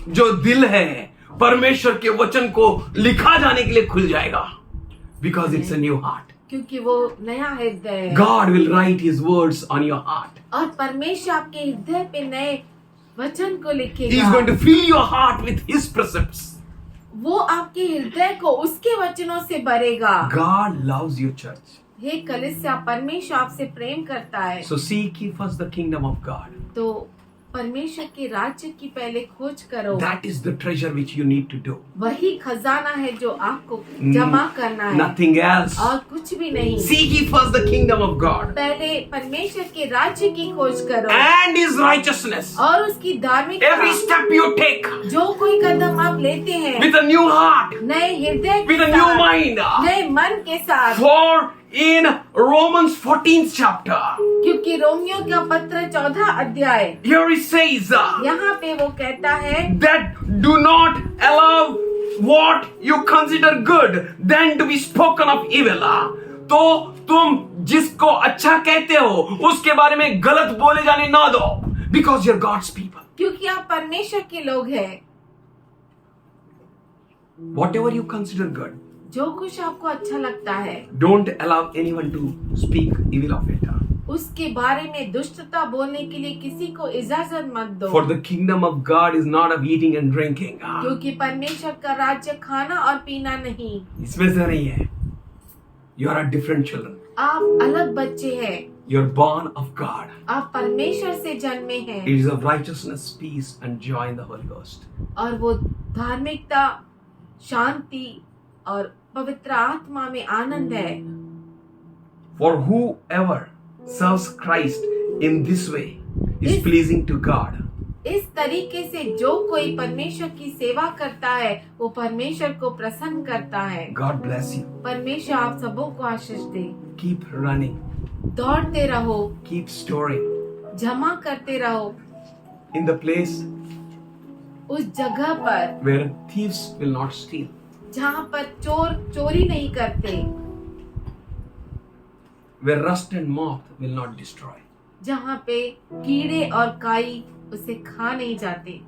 जो दिल है परमेश्वर के वचन को लिखा जाने के लिए खुल जाएगा. Because it's a new heart. क्योंकि वो नया हृदय है। God will write his words on your heart. और परमेश्वर आपके हृदय पे नए वचन को He is लिखेगा। going to fill your heart with his precepts. वो आपके हृदय को उसके वचनों से भरेगा। God loves your church. हे कलीसिया, परमेश्वर आपसे प्रेम करता है। So seek ye first the kingdom of God. तो परमेश्वर के राज्य की पहले खोज करो। That is the treasure which you need to do. वही खजाना है जो आपको जमा करना है, Nothing else. और कुछ भी नहीं। Seek ye first the kingdom of God पहले परमेश्वर के राज्य की खोज करो and his righteousness. और उसकी धार्मिकता। Every step you take जो कोई कदम आप लेते हैं with a new heart, नए हृदय with के a new साथ, mind. नए मन के साथ। For in Romans 14th chapter, क्योंकि रोमियो का पत्र 14 अध्याय, here it says यहाँ पे वो कहता है that do not allow what you consider good then to be spoken of evil. तो तुम जिसको अच्छा कहते हो उसके बारे में गलत बोले जाने ना दो, because you're God's people. क्योंकि आप परमेश्वर के लोग हैं। Whatever you consider good, जो कुछ आपको अच्छा लगता है don't allow anyone to speak evil of it. उसके बारे में दुष्टता बोलने के लिए किसी को इजाजत मत दो। For the kingdom of God is not of eating and drinking. क्योंकि परमेश्वर का राज्य खाना और पीना नहीं। इसमें से नहीं है. You are a different children. आप अलग बच्चे हैं। You're born of God. आप परमेश्वर से जन्मे हैं। It is of righteousness, peace and joy in the Holy Ghost. और वो धार्मिकता, शांति और पवित्र आत्मा में आनंद है। For whoever serves Christ in this way is pleasing to God. इस तरीके से जो कोई परमेश्वर की सेवा करता है वो परमेश्वर को प्रसन्न करता है। God bless you. परमेश्वर आप सबों को आशीष दे। Keep running. दौड़ते रहो, Keep storing. जमा करते रहो In the place उस जगह पर where thieves will not steal. जहाँ पर चोर चोरी नहीं करते, Where rust and moth will not destroy. जहाँ पे कीड़े और काई उसे खा नहीं जाते।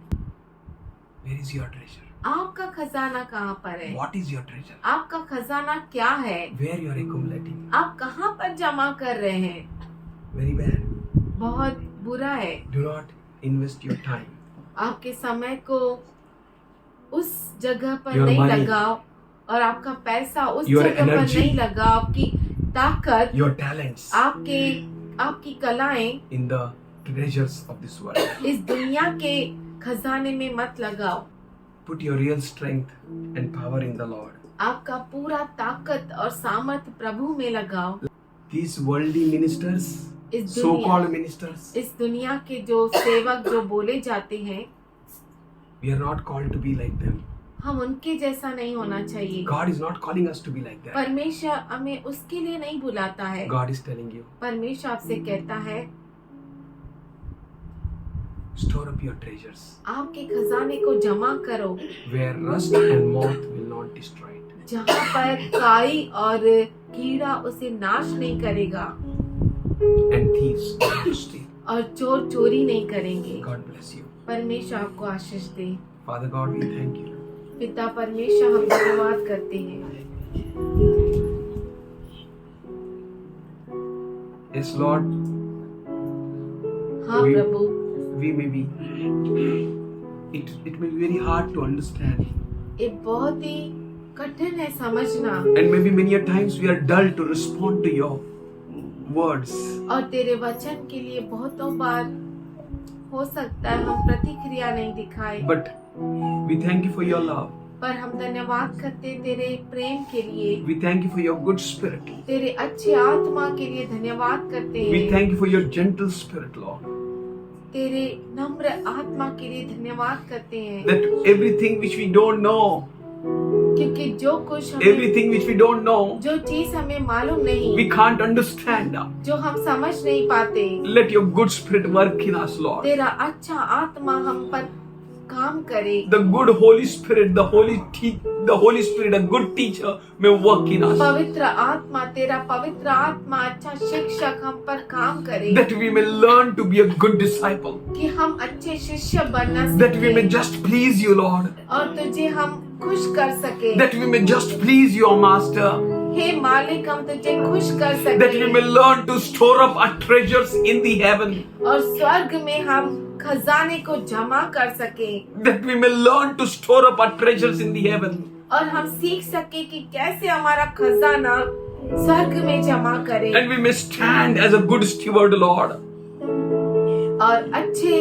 Where is your treasure? आपका खजाना कहाँ पर है? What is your treasure? आपका खजाना क्या है? Where you are accumulating? आप कहाँ पर जमा कर रहे हैं? Very bad. बहुत बुरा है। Do not invest your time. आपके समय को उस जगह पर Your नहीं money. लगाओ और आपका पैसा उस Your जगह पर energy. नहीं लगाओ। आपकी ताकत, Your talents आपकी कलाएं in the treasures of this world. इस दुनिया के खजाने में मत लगाओ। Put your real strength and power in the Lord. आपका पूरा ताकत और सामर्थ प्रभु में लगाओ। These worldly ministers, इस so-called ministers, इस दुनिया के जो सेवक जो बोले जाते हैं, we are not called to be like them. हम उनके जैसा नहीं होना चाहिए। God is not calling us to be like that. परमेश्वर हमें उसके लिए नहीं बुलाता है। God is telling you, परमेश्वर आपसे कहता है store up your treasures आपके खजाने को जमा करो where rust and moth will not destroy it. जहाँ पर काई और कीड़ा उसे नाश नहीं करेगा And thieves will not steal. और चोर चोरी नहीं करेंगे। God bless you. परमेश्वर आपको आशीष दे। Father God, we thank you. पिता परमेश्वर, हम धन्यवाद करते हैं। Yes, Lord, हाँ We- Prabhu, we may be, it may be very hard to understand. ये बहुत ही कठिन है समझना And maybe many a times we are dull to respond to your words. और तेरे वचन के लिए बहुतों बार हो सकता है हम प्रतिक्रिया नहीं दिखाए, But we thank you for your love. पर हम धन्यवाद करते हैं तेरे प्रेम के लिए, We thank you for your good spirit. तेरे अच्छे आत्मा के लिए धन्यवाद करते We हैं, thank you for your gentle spirit, Lord. तेरे नम्र आत्मा के लिए धन्यवाद करते हैं। That everything which we don't know, क्योंकि जो कुछ हमें, everything which we don't know, जो चीज हमें मालूम नहीं, we can't understand. जो हम समझ नहीं पाते, Let your good spirit work in us, Lord. तेरा अच्छा आत्मा हम पर काम करे। The good Holy Spirit, the Holy Spirit, a good teacher may work in us. पवित्र आत्मा, तेरा पवित्र आत्मा अच्छा शिक्षक हम पर काम करे, That we may learn to be a good disciple. कि हम अच्छे शिष्य बनना That we may सीखें just please you, Lord. और तुझे हम खुश कर सके। That we may just please your Master. हे मालिक, हम तुझे खुश कर That we may सके learn to store up our treasures in the heaven. और स्वर्ग में हम खजाने को जमा कर सके, that we may learn to store up our treasures in the heaven, और हम सीख सके कि कैसे हमारा खजाना स्वर्ग में जमा करें, and we may stand as a good steward, Lord. और अच्छे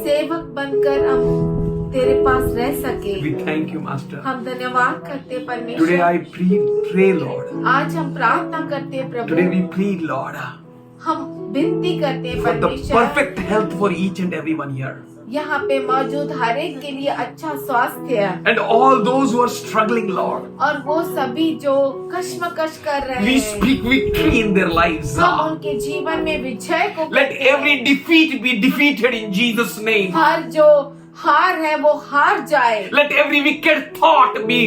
सेवक बनकर हम तेरे पास रह सके। We thank you, Master. हम धन्यवाद करते Today परमेश्वर। I pray, Lord. आज हम प्रार्थना करते हैं प्रभु, Today we plead, Lord, हम विनती करते हैं for the परमेश्वर, perfect health for each and everyone here, यहाँ पे मौजूद हर एक के लिए अच्छा स्वास्थ्य, and all those who are struggling, Lord. और वो सभी जो कश्मकश कर रहे We हैं, speak victory in their lives. हम उनके जीवन में विजय को Let करते हैं। every defeat be defeated in Jesus' name. हर जो हार है वो हार जाए, Let every wicked thought be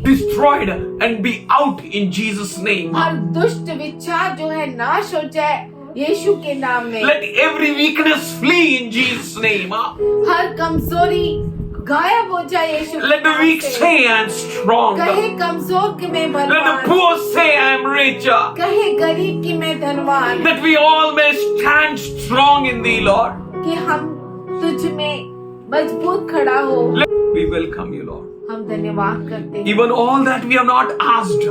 destroyed and be out in Jesus' name. हर दुष्ट विचार जो है नाश हो जाए यीशु के नाम में। Let every weakness flee in Jesus' name. हर कमजोरी गायब हो जाए यीशु के Let the नाम weak से। say I am strong. कहे कमजोर कि मैं Let the बलवान, poor say I am rich. कहे गरीब कि मैं धनवान, That we all may stand strong in thee, Lord. कि हम तुझ में मजबूत खड़ा हो। We welcome you, Lord. हम धन्यवाद करते हैं, Even all that we have not asked,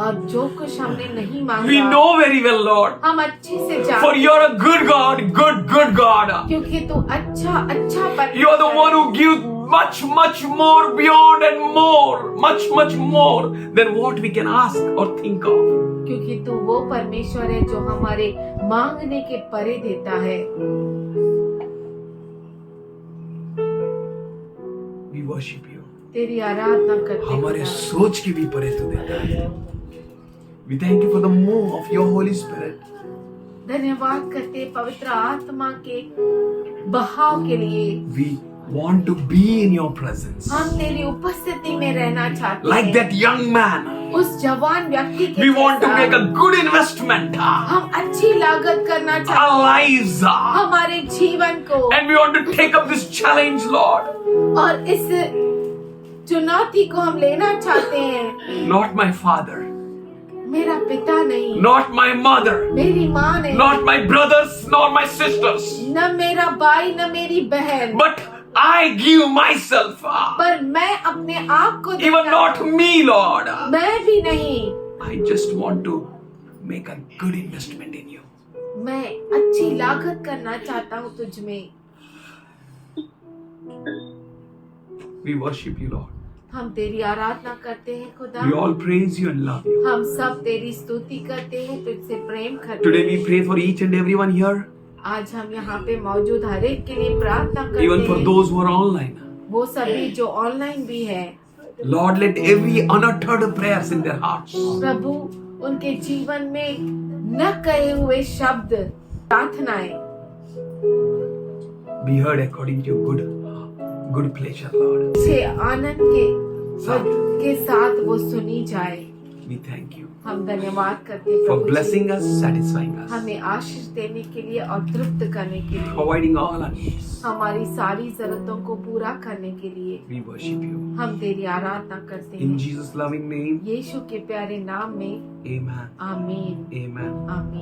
और जो कुछ हमने नहीं we मांगा know very well, Lord. हम अच्छे से For जानते हैं, you're a good God, good God. क्योंकि तू अच्छा परमेश्वर You're the one who gives much more beyond and much more than what we can ask or think of. क्योंकि तू वो परमेश्वर है जो हमारे मांगने के परे देता है। We worship you. तेरी आराधना करते हमारे खुदा। सोच के भी परे तू देता है. We thank you for the move of your Holy Spirit. धन्यवाद करते पवित्र आत्मा के बहाव के लिए। We want to be in your presence. हम तेरी उपस्थिति में रहना चाहते Like हैं, that young man. उस जवान व्यक्ति के We want to जैसा। make a good investment. हम अच्छी लागत करना Our चाहते हैं lives. हमारे जीवन को, And we want to take up this challenge, Lord. और इस चुनौती को हम लेना चाहते हैं। Not my father. मेरा पिता नहीं, Not my mother. मेरी माँ नहीं, Not my brothers nor my sisters. न मेरा भाई न मेरी बहन, But I give myself. पर मैं अपने आप को Even देता not हूँ। me, Lord. मैं भी नहीं, I just want to make a good investment in you. मैं अच्छी लागत करना चाहता हूँ तुझ में। We worship you, Lord. हम तेरी आराधना करते हैं खुदा। We all praise you and love you. हम सब तेरी स्तुति करते हैं, तुझसे प्रेम करते Today we हैं। pray for each and everyone here, आज हम यहाँ पे मौजूद हर एक के लिए प्रार्थना करते even for हैं, those who are online. वो सभी जो ऑनलाइन भी है। Lord, let every unuttered prayers in their hearts प्रभु उनके जीवन में न कहे हुए शब्द, प्रार्थनाएं be heard according to your good pleasure, Lord. अच्छे आनंद के साथ वो सुनी जाए। We thank you हम धन्यवाद करते हैं for Prabhu ji, blessing us, satisfying us, हमें आशीष देने के लिए और तृप्त करने के लिए, providing all our needs. हमारी सारी जरूरतों को पूरा करने के लिए We worship you. हम तेरी आराधना करते In हैं। Jesus' loving name, यीशु के प्यारे नाम में amen. आमीन, Amen. आमीन।